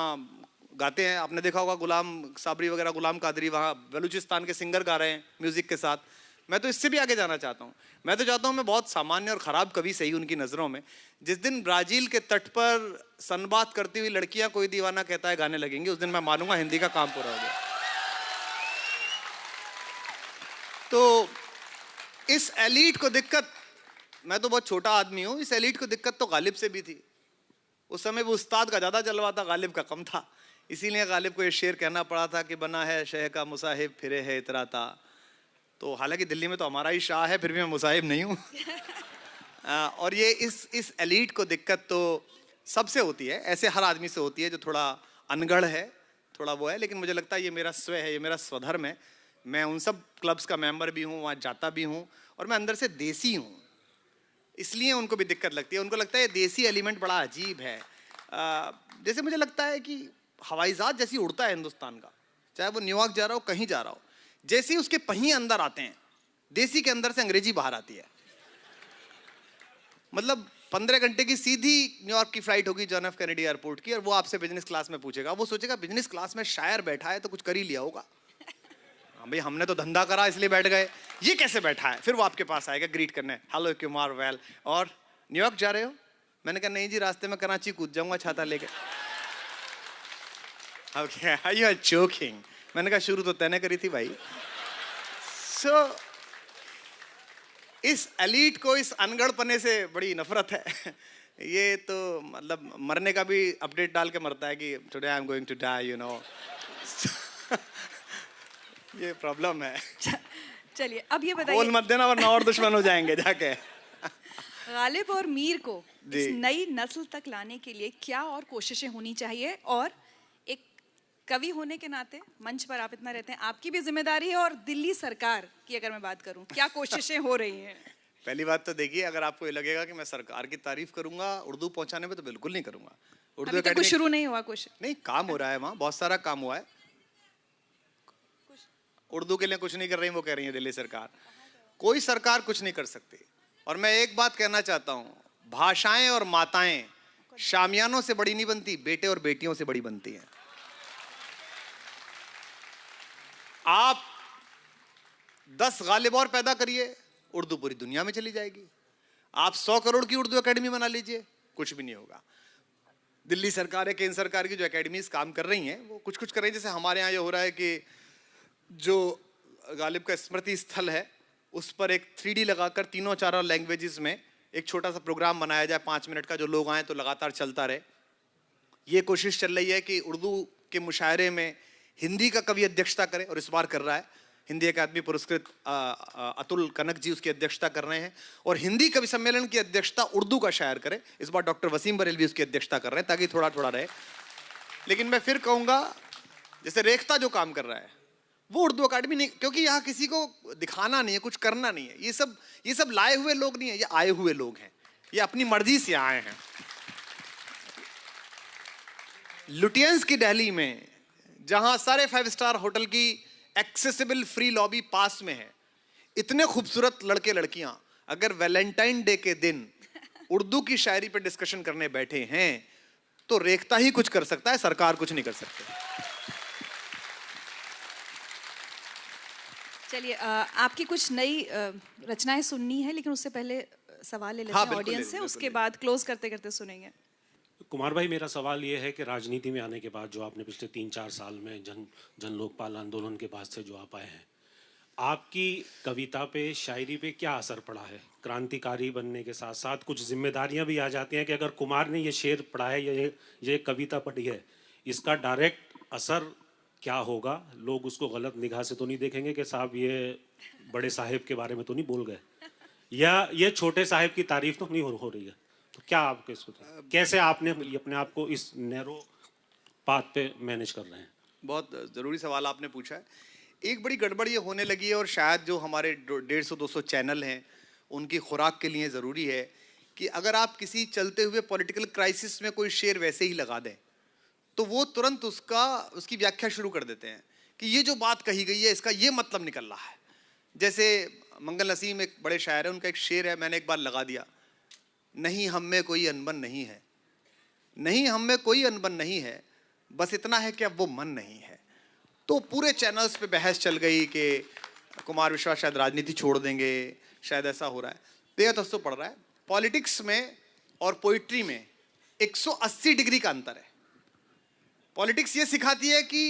गाते हैं, आपने देखा होगा गुलाम साबरी वगैरह, गुलाम कादरी, वहाँ बलूचिस्तान के सिंगर गा रहे हैं म्यूजिक के साथ। मैं तो इससे भी आगे जाना चाहता हूँ। मैं तो चाहता हूँ मैं बहुत सामान्य और ख़राब कवि सही उनकी नज़रों में, जिस दिन ब्राज़ील के तट पर सनबात करती हुई लड़कियाँ कोई दीवाना कहता है गाने लगेंगी, उस दिन मैं मानूंगा हिंदी का काम पूरा हो गया। तो इस एलीट को दिक्कत, मैं तो बहुत छोटा आदमी हूँ, इस एलीट को दिक्कत तो गालिब से भी थी। उस समय वो उस्ताद का ज़्यादा जलवा था, गालिब का कम था, इसीलिए गालिब को ये शेर कहना पड़ा था कि बना है शह का मुसाहिब फिरे है इतराता। तो हालांकि दिल्ली में तो हमारा ही शाह है, फिर भी मैं मुसाहिब नहीं हूँ। और ये इस एलीट को दिक्कत तो सबसे होती है, ऐसे हर आदमी से होती है जो थोड़ा अनगढ़ है, थोड़ा वो है। लेकिन मुझे लगता है ये मेरा स्व है, ये मेरा स्वधर्म है। मैं उन सब क्लब्स का मेंबर भी हूँ, वहाँ जाता भी हूँ, और मैं अंदर से देसी हूँ, इसलिए उनको भी दिक्कत लगती है। उनको लगता है ये देसी एलिमेंट बड़ा अजीब है। जैसे मुझे लगता है कि हवाई जहाज जैसी उड़ता है हिंदुस्तान का, चाहे वो न्यूयॉर्क जा रहा हो, कहीं जा रहा हो, जैसे ही उसके पहिए अंदर आते हैं, देसी के अंदर से अंग्रेजी बाहर आती है। मतलब 15 घंटे की सीधी न्यूयॉर्क की फ्लाइट होगी जॉन एफ कैनेडी एयरपोर्ट की, और वो आपसे बिजनेस क्लास में पूछेगा, वो सोचेगा बिजनेस क्लास में शायर बैठा है तो कुछ कर ही लिया होगा। हाँ भाई, हमने तो धंधा करा इसलिए बैठ गए, ये कैसे बैठा है। फिर वो आपके पास आएगा ग्रीट करने, हेलो कुमार, वेल, और न्यूयॉर्क जा रहे हो? मैंने कहा नहीं जी, रास्ते में कराची कूद जाऊंगा छाता लेके। Okay, you are joking. मैंने कहा शुरू तो तैने करी थी भाई। So, इस एलीट को इस अनगढ़पने से बड़ी नफरत है। ये तो मतलब मरने का भी अपडेट डाल के मरता है कि today I am going to die, you know. ये प्रॉब्लम है। चलिए अब ये बोल बताइए, मत देना वरना और दुश्मन हो जाएंगे जाके। गालिब और मीर को जी। इस नई नस्ल तक लाने के लिए क्या और कोशिशें होनी चाहिए, और एक कवि होने के नाते मंच पर आप इतना रहते हैं, आपकी भी जिम्मेदारी है, और दिल्ली सरकार की अगर मैं बात करूं, क्या कोशिशें हो रही हैं? पहली बात तो देखिए, अगर आपको ये लगेगा कि मैं सरकार की तारीफ करूंगा उर्दू पहुंचाने में, तो बिल्कुल नहीं करूंगा। उर्दू अभी तक कुछ एकेडमी शुरू नहीं हुआ कुछ? नहीं, काम हो रहा है वहाँ, बहुत सारा काम हुआ है। उर्दू के लिए कुछ नहीं कर रही, वो कह रही है दिल्ली सरकार। कोई सरकार कुछ नहीं कर सकती। और मैं एक बात कहना चाहता हूँ, भाषाएं और माताएं शामियानों से बड़ी नहीं बनती, बेटे और बेटियों से बड़ी बनती हैं। आप 10 गालिब और पैदा करिए, उर्दू पूरी दुनिया में चली जाएगी। आप 100 करोड़ की उर्दू एकेडमी बना लीजिए, कुछ भी नहीं होगा। दिल्ली सरकार है, केंद्र सरकार की जो एकेडमीज काम कर रही हैं, वो कुछ कुछ कर रही हैं। जैसे हमारे यहाँ ये हो रहा है कि जो गालिब का स्मृति स्थल है, उस पर एक 3D लगाकर तीनों चारों लैंग्वेजेस में एक छोटा सा प्रोग्राम बनाया जाए 5 मिनट का, जो लोग आए तो लगातार चलता रहे। ये कोशिश चल रही है कि उर्दू के मुशायरे में हिंदी का कवि अध्यक्षता करे, और इस बार कर रहा है। हिंदी अकादमी पुरस्कृत अतुल कनक जी उसकी अध्यक्षता कर रहे हैं, और हिंदी कवि सम्मेलन की अध्यक्षता उर्दू का शायर करे। इस बार डॉक्टर वसीम बरेलवी उसकी अध्यक्षता कर रहे हैं, ताकि थोड़ा थोड़ा रहे। लेकिन मैं फिर कहूँगा, जैसे रेख्ता जो काम कर रहा है, वो उर्दू अकादमी नहीं, क्योंकि यहाँ किसी को दिखाना नहीं है, कुछ करना नहीं है। ये सब लाए हुए लोग नहीं है, ये आए हुए लोग हैं। ये अपनी मर्जी से आए हैं। लुटियंस की दिल्ली में, जहां सारे 5 स्टार होटल की एक्सेसिबल फ्री लॉबी पास में है, इतने खूबसूरत लड़के लड़कियां अगर वैलेंटाइन डे के दिन उर्दू की शायरी पे डिस्कशन करने बैठे हैं, तो रेख्ता ही कुछ कर सकता है, सरकार कुछ नहीं कर सकती। चलिए, आपकी कुछ नई रचनाएं सुननी है, लेकिन उससे पहले सवाल ले लेते हाँ, हैं बिल्कुल ऑडियंस से, बिल्कुल उसके बाद क्लोज करते करते सुनेंगे। कुमार भाई, मेरा सवाल ये है कि राजनीति में आने के बाद, जो आपने पिछले 3-4 साल में जन लोकपाल आंदोलन के बाद से जो आप आए हैं, आपकी कविता पे, शायरी पे क्या असर पड़ा है? क्रांतिकारी बनने के साथ साथ कुछ जिम्मेदारियां भी आ जाती हैं कि अगर कुमार ने ये शेर पढ़ा है या ये कविता पढ़ी है, इसका डायरेक्ट असर क्या होगा? लोग उसको गलत निगाह से तो नहीं देखेंगे कि साहब ये बड़े साहिब के बारे में तो नहीं बोल गए, या ये छोटे साहिब की तारीफ तो नहीं हो रही है? तो क्या आपके इसको, कैसे आपने अपने आप को इस नैरो पाथ पे मैनेज कर रहे हैं? बहुत ज़रूरी सवाल आपने पूछा है। एक बड़ी गड़बड़ ये होने लगी है, और शायद जो हमारे 150-200 चैनल हैं, उनकी खुराक के लिए ज़रूरी है कि अगर आप किसी चलते हुए पॉलिटिकल क्राइसिस में कोई शेर वैसे ही लगा दें, तो वो तुरंत उसकी व्याख्या शुरू कर देते हैं कि ये जो बात कही गई है, इसका ये मतलब निकल रहा है। जैसे मंगल नसीम एक बड़े शायर है, उनका एक शेर है, मैंने एक बार लगा दिया, नहीं हम में कोई अनबन नहीं है, नहीं हम में कोई अनबन नहीं है, बस इतना है कि अब वो मन नहीं है। तो पूरे चैनल्स पे बहस चल गई कि कुमार विश्वास शायद राजनीति छोड़ देंगे, शायद ऐसा हो रहा है। बेहद पड़ रहा है। पॉलिटिक्स में और पोइट्री में 180 डिग्री का अंतर है। पॉलिटिक्स ये सिखाती है कि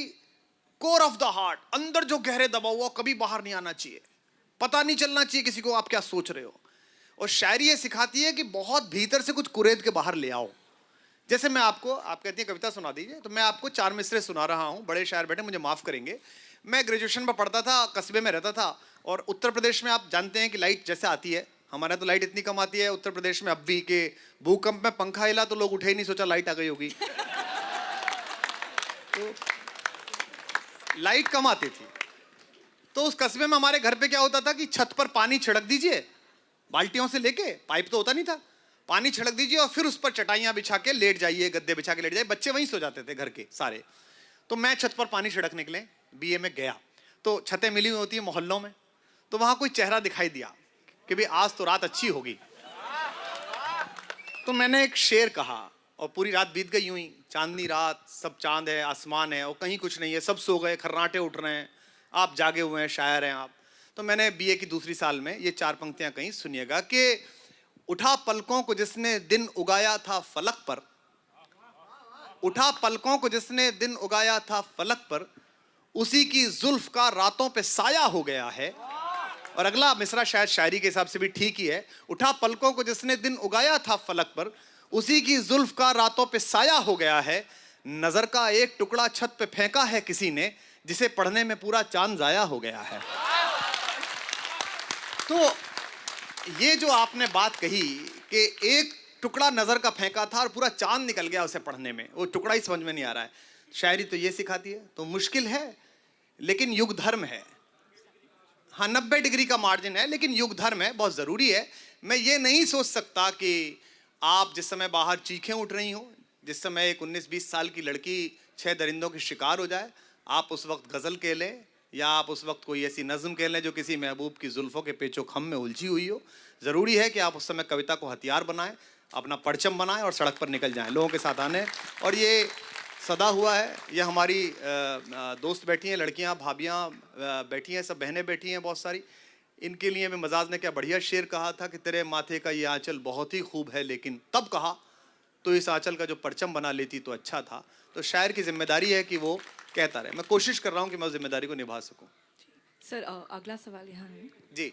कोर ऑफ द हार्ट, अंदर जो गहरे दबा हुआ कभी बाहर नहीं आना चाहिए, पता नहीं चलना चाहिए किसी को आप क्या सोच रहे हो। और शायरी ये सिखाती है कि बहुत भीतर से कुछ कुरेद के बाहर ले आओ। जैसे मैं आप कहती हैं कविता सुना दीजिए, तो मैं आपको 4 मिसरे सुना रहा हूँ। बड़े शायर बैठे, मुझे माफ़ करेंगे। मैं ग्रेजुएशन में पढ़ता था, कस्बे में रहता था, और उत्तर प्रदेश में आप जानते हैं कि लाइट जैसे आती है, हमारे तो लाइट इतनी कम आती है उत्तर प्रदेश में अब भी कि भूकंप में पंखा हिला तो लोग उठे ही नहीं, सोचा लाइट आ गई होगी। तो लाइट कम आती थी, तो उस कस्बे में हमारे घर पे क्या होता था कि छत पर पानी छिड़क दीजिए, बाल्टियों से लेके, पाइप तो होता नहीं था, पानी छिड़क दीजिए और फिर उस पर चटाइयाँ बिछा के लेट जाइए, गद्दे बिछा के लेट जाइए। बच्चे वहीं सो जाते थे घर के सारे। तो मैं छत पर पानी छिड़कने के लिए बीए में गया, तो छतें मिली हुई होती है मोहल्लों में, तो वहाँ कोई चेहरा दिखाई दिया कि भाई आज तो रात अच्छी होगी। तो मैंने एक शेर कहा, और पूरी रात बीत गई यूं ही, चांदनी रात, सब चांद है, आसमान है, और कहीं कुछ नहीं है, सब सो गए, खर्राटे उठ रहे हैं, आप जागे हुए हैं, शायर हैं आप। तो मैंने बीए की दूसरी साल में ये 4 पंक्तियां कहीं, सुनिएगा कि उठा पलकों को जिसने दिन उगाया था फलक पर, उठा पलकों को जिसने दिन उगाया था फलक पर, उसी की जुल्फ का रातों पे साया हो गया है। और अगला मिसरा शायद शायरी के हिसाब से भी ठीक ही है, उठा पलकों को जिसने दिन उगाया था फलक पर, उसी की जुल्फ का रातों पे साया हो गया है। नजर का एक टुकड़ा छत पे फेंका है किसी ने, जिसे पढ़ने में पूरा चांद जाया हो गया है। तो ये जो आपने बात कही कि एक टुकड़ा नजर का फेंका था और पूरा चांद निकल गया उसे पढ़ने में, वो टुकड़ा ही समझ में नहीं आ रहा है। शायरी तो ये सिखाती है, तो मुश्किल है लेकिन युग धर्म है। हाँ, 90 डिग्री का मार्जिन है लेकिन युग धर्म है, बहुत ज़रूरी है। मैं ये नहीं सोच सकता कि आप जिस समय बाहर चीखें उठ रही हो, जिस समय एक 19-20 साल की लड़की 6 दरिंदों की शिकार हो जाए, आप उस वक्त गज़ल कह लें या आप उस वक्त कोई ऐसी नज़म कह लें जो किसी महबूब की जुल्फ़ों के पेचो खम में उलझी हुई हो। ज़रूरी है कि आप उस समय कविता को हथियार बनाएं, अपना परचम बनाएं और सड़क पर निकल जाएं, लोगों के साथ आने। और ये सदा हुआ है, ये हमारी दोस्त बैठी हैं, लड़कियां, भाभियां बैठी हैं, सब बहनें बैठी हैं बहुत सारी। इनके लिए मैं मजाज ने क्या बढ़िया शेर कहा था कि तेरे माथे का ये आंचल बहुत ही खूब है, लेकिन तब कहा तो इस आंचल का जो परचम बना लेती तो अच्छा था। तो शायर की जिम्मेदारी है कि वो कहता रहे। मैं कोशिश कर रहा हूँ कि मैं उस जिम्मेदारी को निभा सकूँ। सर अगला सवाल यहाँ है जी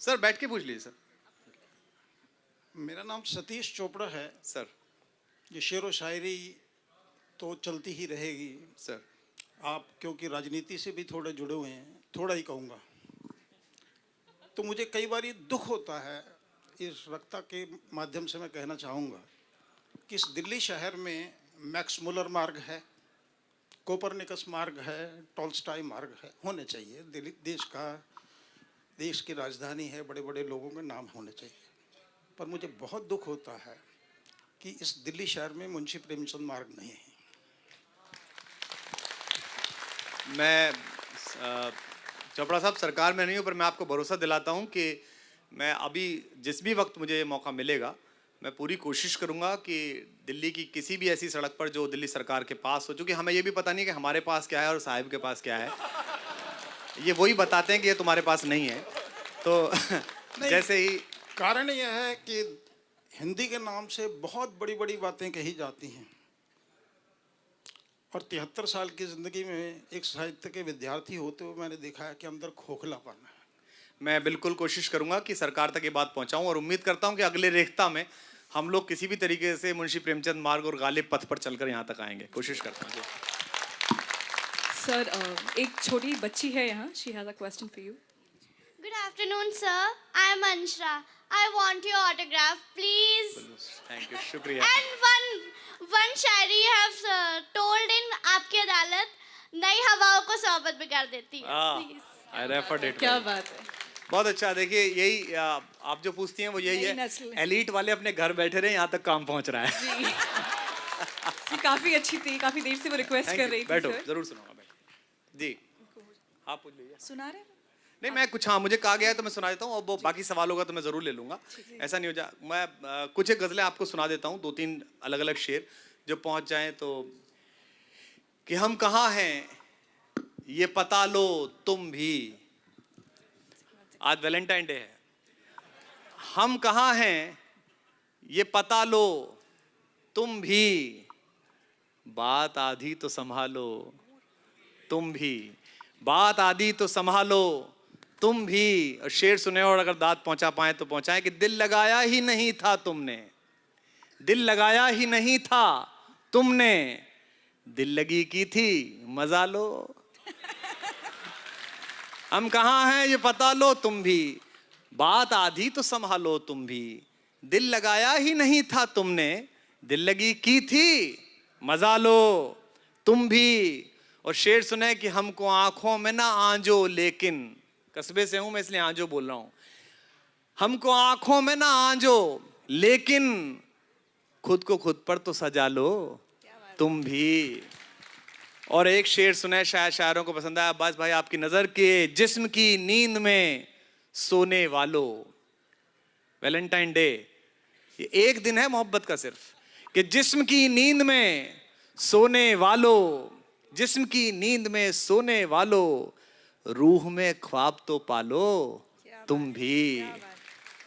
सर, बैठ के पूछ लीजिए सर। मेरा नाम सतीश चोपड़ा है सर। ये शेर व शायरी तो चलती ही रहेगी सर, आप क्योंकि राजनीति से भी थोड़े जुड़े हुए हैं, थोड़ा ही कहूँगा। तो मुझे कई बार दुख होता है, इस वक्ता के माध्यम से मैं कहना चाहूँगा कि इस दिल्ली शहर में मैक्स मुलर मार्ग है, कोपरनिकस मार्ग है, टॉल्स्टॉय मार्ग है, होने चाहिए। दिल्ली देश की राजधानी है, बड़े बड़े लोगों के नाम होने चाहिए। पर मुझे बहुत दुख होता है कि इस दिल्ली शहर में मुंशी प्रेमचंद मार्ग नहीं है। मैं चोपड़ा साहब सरकार में नहीं हूँ, पर मैं आपको भरोसा दिलाता हूँ कि मैं अभी जिस भी वक्त मुझे मौका मिलेगा, मैं पूरी कोशिश करूँगा कि दिल्ली की किसी भी ऐसी सड़क पर जो दिल्ली सरकार के पास हो, चूँकि हमें ये भी पता नहीं कि हमारे पास क्या है और साहिब के पास क्या है, ये वही बताते हैं कि ये तुम्हारे पास नहीं है। तो जैसे ही कारण यह है कि हिंदी के नाम से बहुत बड़ी बड़ी बातें कही जाती हैं और 73 साल की ज़िंदगी में एक साहित्य के विद्यार्थी होते हुए मैंने देखा है कि अंदर खोखलापन है। मैं बिल्कुल कोशिश करूंगा कि सरकार तक ये बात पहुंचाऊं और उम्मीद करता हूं कि अगले रेख्ता में हम लोग किसी भी तरीके से मुंशी प्रेमचंद मार्ग और गालिब पथ पर चलकर यहाँ तक आएंगे। कोशिश करता हूँ। सर एक छोटी बच्ची है यहाँ, she has a question for you. Good afternoon, sir. I am Anshra. I want your autograph, please. Thank you, शुक्रिया। And one Shayari you have told in आपकी अदालत नई हवाओं को सोबत बिगाड़ देती है। Please. I referred it. क्या बात है। बहुत अच्छा। देखिए, यही आप जो पूछती हैं वो यही नई है, नस्ल है। एलीट वाले अपने घर बैठे रहे, यहाँ तक काम पहुँच रहा है। जी काफ़ी अच्छी थी, काफ़ी देर से वो रिक्वेस्ट कर रही थी। बैठो, सर जरूर सुनाऊंगा। बैठो जी, आप पूछ लीजिए। सुना रहे हैं? नहीं, मैं कुछ, हाँ, मुझे कहा गया है तो मैं सुना देता हूँ, और वो बाकी सवाल होगा तो मैं ज़रूर ले लूँगा, ऐसा नहीं हो जाए। मैं कुछ एक गज़लें आपको सुना देता हूँ, 2-3 अलग अलग शेर जो पहुँच जाएं तो। कि हम कहाँ हैं ये पता लो तुम भी, आज वैलेंटाइन डे है। हम कहाँ हैं ये पता लो तुम भी, बात आधी तो संभालो तुम भी, बात आधी तो संभालो तुम भी। और शेर सुने और अगर दाद पहुंचा पाए तो पहुंचाएं कि दिल लगाया ही नहीं था तुमने, दिल लगाया ही नहीं था तुमने, दिल लगी की थी मजा लो। हम कहाँ हैं ये पता लो तुम भी, बात आधी तो संभालो तुम भी, दिल लगाया ही नहीं था तुमने, दिल लगी की थी मजा लो तुम भी। और शेर सुने कि हमको आंखों में ना आंजो, लेकिन कस्बे से हूं मैं इसलिए आंजो बोल रहा हूं, हमको आंखों में ना आंजो लेकिन खुद को खुद पर तो सजा लो तुम भी। और एक शेर सुने, शायद शायरों को पसंद आया, अब्बास भाई आपकी नजर के जिस्म की नींद में सोने वालों। वैलेंटाइन डे ये एक दिन है मोहब्बत का सिर्फ, कि जिस्म की नींद में सोने वालों, जिस्म की नींद में सोने वालों, रूह में ख्वाब तो पालो तुम भी,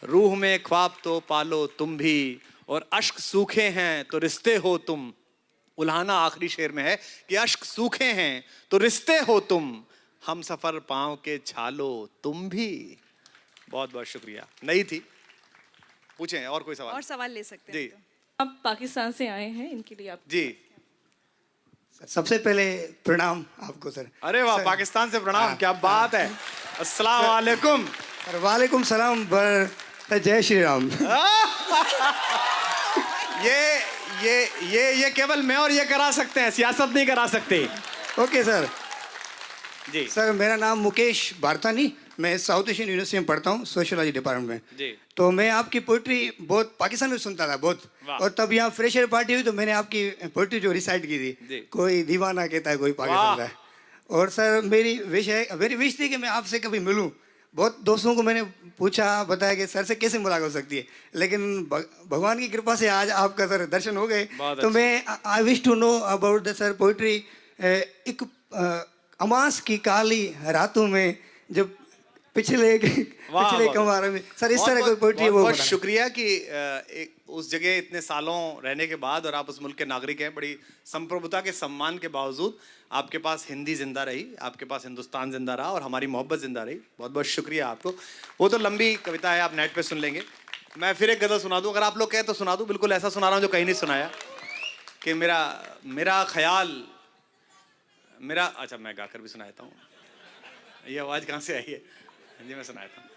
रूह में ख्वाब तो पालो तुम भी। और अश्क सूखे हैं तो रिश्ते हो तुम, उल्हाना आखिरी शेर में है कि अश्क सूखे हैं तो रिश्ते हो तुम, हम सफर पांव के छालो तुम भी। बहुत बहुत शुक्रिया। नई थी, पूछें और कोई सवाल? और सवाल ले सकते हैं जी तो। आप पाकिस्तान से आए हैं, इनके लिए आप जी। सबसे पहले प्रणाम आपको सर। अरे वाह, पाकिस्तान से प्रणाम, क्या बात है। अस्सलाम वालेकुम। सर वालेकुम सलाम, जय श्री राम। ये केवल मैं और ये करा सकते हैं, सियासत नहीं करा सकते। Okay sir. जी सर मेरा नाम मुकेश भारतानी, मैं साउथ एशियन यूनिवर्सिटी में पढ़ता हूँ, सोशियोलॉजी डिपार्टमेंट में। जी। तो मैं आपकी पोइट्री बहुत पाकिस्तान में सुनता था बहुत, और तब यहाँ फ्रेशर पार्टी हुई तो मैंने आपकी पोइट्री जो रिसाइट की थी, कोई दीवाना कहता है कोई पागल कहता है। और सर मेरी विश थी कि मैं आपसे कभी मिलूं। बहुत दोस्तों को मैंने पूछा, बताया कि सर से कैसे मुलाकात हो सकती है, लेकिन भगवान की कृपा से आज आपका सर दर्शन हो गए। तो मैं I wish to know about the sir poetry. एक अमास की काली रातों में जब पिछले कमार में, सर इस तरह कोई पोइट्री वो बहुत शुक्रिया कि उस जगह इतने सालों रहने के बाद और आप उस मुल्क के नागरिक हैं, बड़ी संप्रभुता के सम्मान के बावजूद आपके पास हिंदी जिंदा रही, आपके पास हिंदुस्तान जिंदा रहा और हमारी मोहब्बत जिंदा रही। बहुत बहुत शुक्रिया आपको। वो तो लंबी कविता है, आप नेट पे सुन लेंगे। मैं फिर एक गज़ल सुना दूं, अगर आप लोग कहें तो सुना दूं। बिल्कुल ऐसा सुना रहा हूँ जो कहीं नहीं सुनाया, कि मेरा ख्याल अच्छा मैं गाकर भी सुनाता हूँ। ये आवाज़ कहाँ से आई है? जी मैं सुनाता हूँ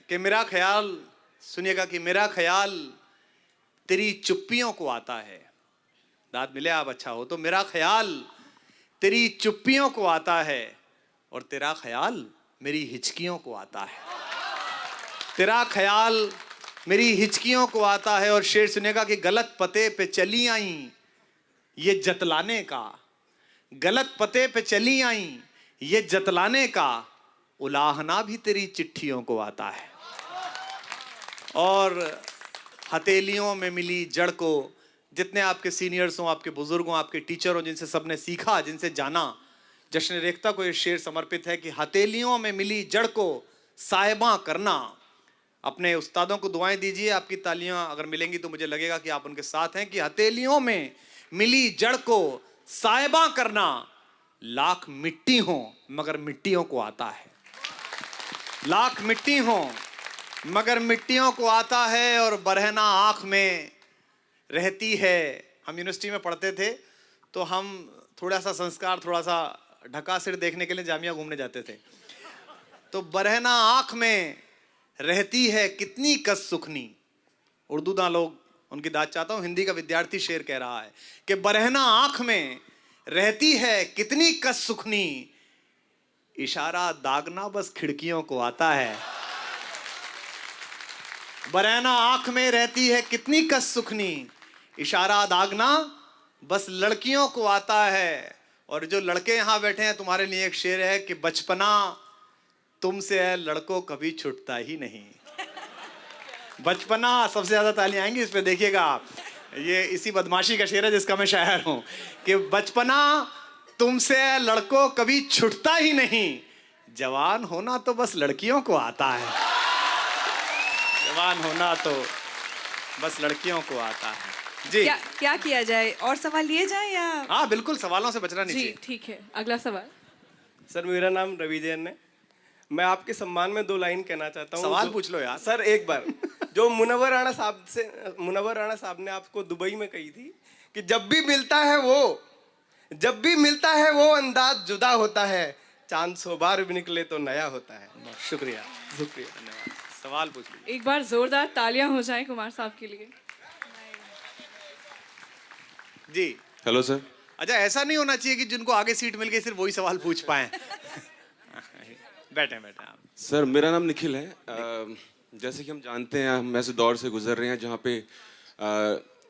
कि मेरा ख्याल, सुनिएगा, कि मेरा ख्याल तेरी चुप्पियों को आता है। दाद मिले आप अच्छा हो तो। मेरा ख्याल तेरी चुप्पियों को आता है और तेरा ख्याल मेरी हिचकियों को आता है। तेरा ख्याल मेरी हिचकियों को आता है। और शेर सुनेगा कि गलत पते पे चली आई ये जतलाने का, गलत पते पे चली आई ये जतलाने का, उलाहना भी तेरी चिट्ठियों को आता है। और हथेलियों में मिली जड़ को, जितने आपके सीनियर्स हों, आपके बुजुर्ग हों, आपके टीचर हों, जिनसे सबने सीखा, जिनसे जाना, जश्न रेख्ता को ये शेर समर्पित है कि हथेलियों में मिली जड़ को साहिबा करना। अपने उस्तादों को दुआएं दीजिए, आपकी तालियां अगर मिलेंगी तो मुझे लगेगा कि आप उनके साथ हैं। कि हथेलियों में मिली जड़ को साहिबा करना, लाख मिट्टी हो मगर मिट्टियों को आता है। लाख मिट्टी हो मगर मिट्टियों को आता है। और बरहना आँख में रहती है। हम यूनिवर्सिटी में पढ़ते थे तो हम थोड़ा सा संस्कार, थोड़ा सा ढका सिर देखने के लिए जामिया घूमने जाते थे। तो बरहना आँख में रहती है कितनी कस सुखनी। उर्दू दां लोग उनकी दाद चाहता हूँ, हिंदी का विद्यार्थी शेर कह रहा है कि बरहना आँख में रहती है कितनी कस सुखनी, इशारा दागना बस खिड़कियों को आता है। बरहना आँख में रहती है कितनी कस सुखनी, इशारा दागना बस लड़कियों को आता है। और जो लड़के यहाँ बैठे हैं, तुम्हारे लिए एक शेर है कि बचपना तुमसे है लड़कों कभी छूटता ही नहीं। बचपना, सबसे ज्यादा तालियां आएंगी इस पे, देखिएगा आप। ये इसी बदमाशी का शेर है जिसका मैं शायर हूं कि बचपना तुमसे है लड़कों कभी छूटता ही नहीं, जवान होना तो बस लड़कियों को आता है। जवान होना तो बस लड़कियों को आता है। जी क्या किया जाए, और सवाल लिए जाए या? हाँ बिल्कुल, सवालों से बचना नहीं जी चाहिए। ठीक है, अगला सवाल। सर मेरा नाम रवि जैन है। मैं आपके सम्मान में 2 लाइन कहना चाहता हूँ। सवाल पूछ लो यार। सर एक बार जो मुनव्वर राणा साहब ने आपको दुबई में कही थी कि जब भी मिलता है वो अंदाज जुदा होता है, चांद 100 बार भी निकले तो नया होता है। शुक्रिया, धन्यवाद। सवाल पूछ लीजिए। एक बार जोरदार तालियां हो जाएं कुमार साहब के लिए। जी हेलो सर। अच्छा, ऐसा नहीं होना चाहिए कि जिनको आगे सीट मिल गई सिर्फ वही सवाल पूछ पाए। बैठे आप। सर मेरा नाम निखिल है। जैसे कि हम जानते हैं, हम ऐसे दौर से गुजर रहे हैं जहाँ पे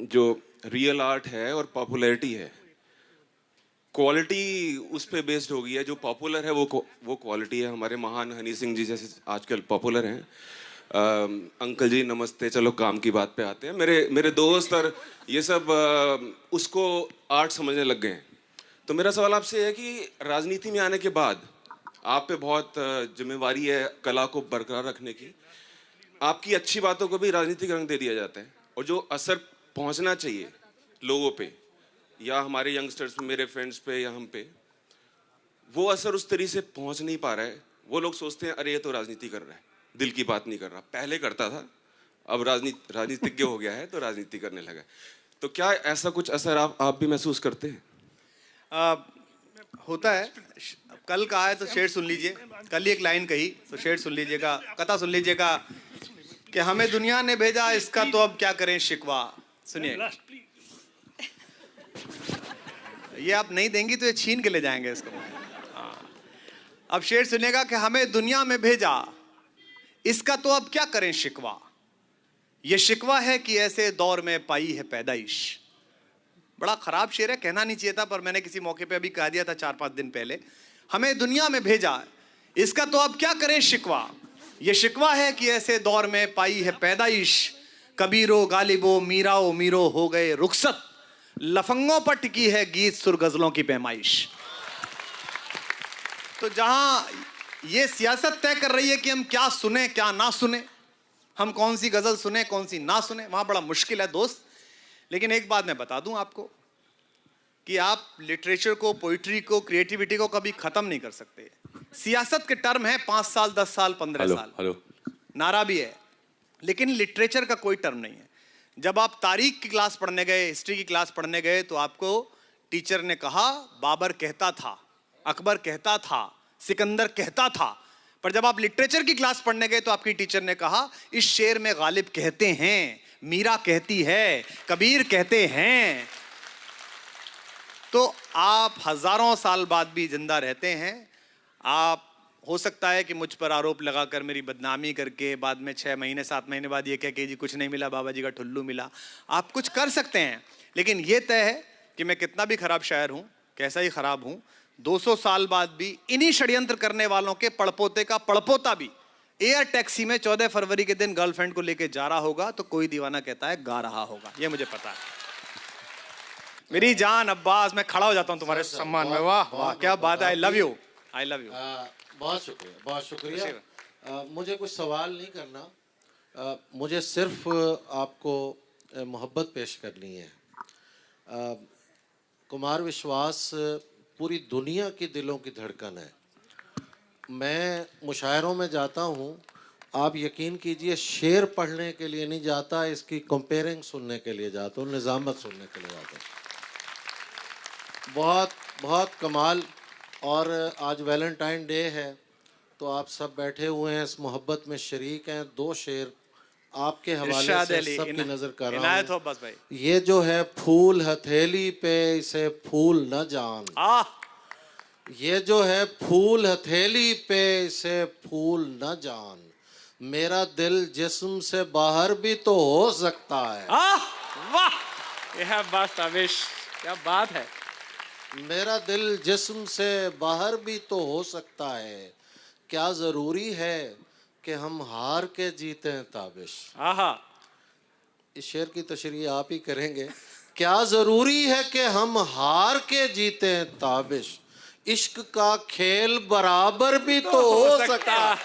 जो रियल आर्ट है और पॉपुलैरिटी है, क्वालिटी उस पे बेस्ड हो गई है। जो पॉपुलर है वो क्वालिटी है। हमारे महान हनी सिंह जी जैसे आजकल पॉपुलर हैं। अंकल जी नमस्ते, चलो काम की बात पे आते हैं। मेरे दोस्त और ये सब उसको आर्ट समझने लग गए हैं। तो मेरा सवाल आपसे है कि राजनीति में आने के बाद आप पे बहुत जिम्मेवारी है कला को बरकरार रखने की। आपकी अच्छी बातों को भी राजनीतिक रंग दे दिया जाता है, और जो असर पहुंचना चाहिए लोगों पे या हमारे यंगस्टर्स पे, मेरे फ्रेंड्स पे या हम पे, वो असर उस तरीके से पहुंच नहीं पा रहा है। वो लोग सोचते हैं अरे ये तो राजनीति कर रहा है, दिल की बात नहीं कर रहा। पहले करता था, अब राजनीतिज्ञ हो गया है तो राजनीति करने लगा। तो क्या ऐसा कुछ असर आप भी महसूस करते हैं? होता है, कल कहा है तो शेर सुन लीजिए, कल ही एक लाइन कही तो शेर सुन लीजिएगा, कथा सुन लीजिएगा कि हमें दुनिया ने भेजा, इसका तो अब क्या करें शिकवा। सुनिए, ये आप नहीं देंगी तो ये छीन के ले जाएंगे इसको। हाँ। अब शेर सुनिएगा कि हमें दुनिया में भेजा, इसका तो अब क्या करें शिकवा। ये शिकवा है कि ऐसे दौर में पाई है पैदाइश। बड़ा खराब शेर है, कहना नहीं चाहिए था, पर मैंने किसी मौके पे अभी कह दिया था 4-5 दिन पहले। हमें दुनिया में भेजा, इसका तो अब क्या करें शिकवा। ये शिकवा है कि ऐसे दौर में पाई है पैदाइश। कबीरो गालिबो मीराओ मीरो हो गए रुखसत, लफंगों पर टिकी है गीत सुर गजलों की पैमाइश। तो जहां ये सियासत तय कर रही है कि हम क्या सुने क्या ना सुने, हम कौन सी गजल सुने कौन सी ना सुने, वहां बड़ा मुश्किल है दोस्त। लेकिन एक बात मैं बता दूं आपको कि आप लिटरेचर को, पोइट्री को, क्रिएटिविटी को कभी खत्म नहीं कर सकते। सियासत के टर्म है 5 साल, 10 साल, 15 साल, नारा भी है, लेकिन लिटरेचर का कोई टर्म नहीं है। जब आप तारीख की क्लास पढ़ने गए, हिस्ट्री की क्लास पढ़ने गए, तो आपको टीचर ने कहा बाबर कहता था, अकबर कहता था, सिकंदर कहता था। पर जब आप लिटरेचर की क्लास पढ़ने गए तो आपकी टीचर ने कहा इस शेर में गालिब कहते हैं, मीरा कहती है, कबीर कहते हैं। तो आप हजारों साल बाद भी जिंदा रहते हैं। आप, हो सकता है कि मुझ पर आरोप लगाकर मेरी बदनामी करके बाद में 6 महीने 7 महीने बाद ये कह के जी कुछ नहीं मिला, बाबा जी का ठुल्लू मिला, आप कुछ कर सकते हैं। लेकिन ये तय है कि मैं कितना भी खराब शायर हूं, कैसा ही खराब हूं, 200 साल बाद भी इन्हीं षड्यंत्र करने वालों के पड़पोते का पड़पोता भी एयर टैक्सी में 14 फरवरी के दिन गर्लफ्रेंड को लेके जा रहा होगा तो कोई दीवाना कहता है गा रहा होगा। ये मुझे पता है। मेरी जान अब्बास, मैं खड़ा हो जाता हूं तुम्हारे सम्मान में। वाह वाह, क्या बात है। I love you, I love you. बहुत शुक्रिया, बहुत शुक्रिया। मुझे कुछ सवाल नहीं करना, मुझे सिर्फ आपको मोहब्बत पेश करनी है। कुमार विश्वास पूरी दुनिया की दिलों की धड़कन है। मैं मुशायरों में जाता हूँ, आप यकीन कीजिए शेर पढ़ने के लिए नहीं जाता, इसकी कंपेयरिंग सुनने के लिए जाता हूँ, निज़ामत सुनने के लिए जाता हूँ। बहुत बहुत कमाल। और आज वैलेंटाइन डे है तो आप सब बैठे हुए हैं, इस मोहब्बत में शरीक हैं। 2 शेर आपके हवाले से सबकी नज़र कर रहा हूँ। ये जो है फूल हथेली पे इसे फूल न जान, ये जो है फूल हथेली पे इसे फूल न जान, मेरा दिल जिस्म से बाहर भी तो हो सकता है। वाह, यह बात आवेश, क्या बात है। मेरा दिल जिस्म से बाहर भी तो हो सकता है, क्या जरूरी है कि हम हार के जीते हैं ताबिश। इस शेर की तशरीह आप ही करेंगे। क्या जरूरी है कि हम हार के जीते हैं ताबिश, इश्क का खेल बराबर भी तो हो सकता है।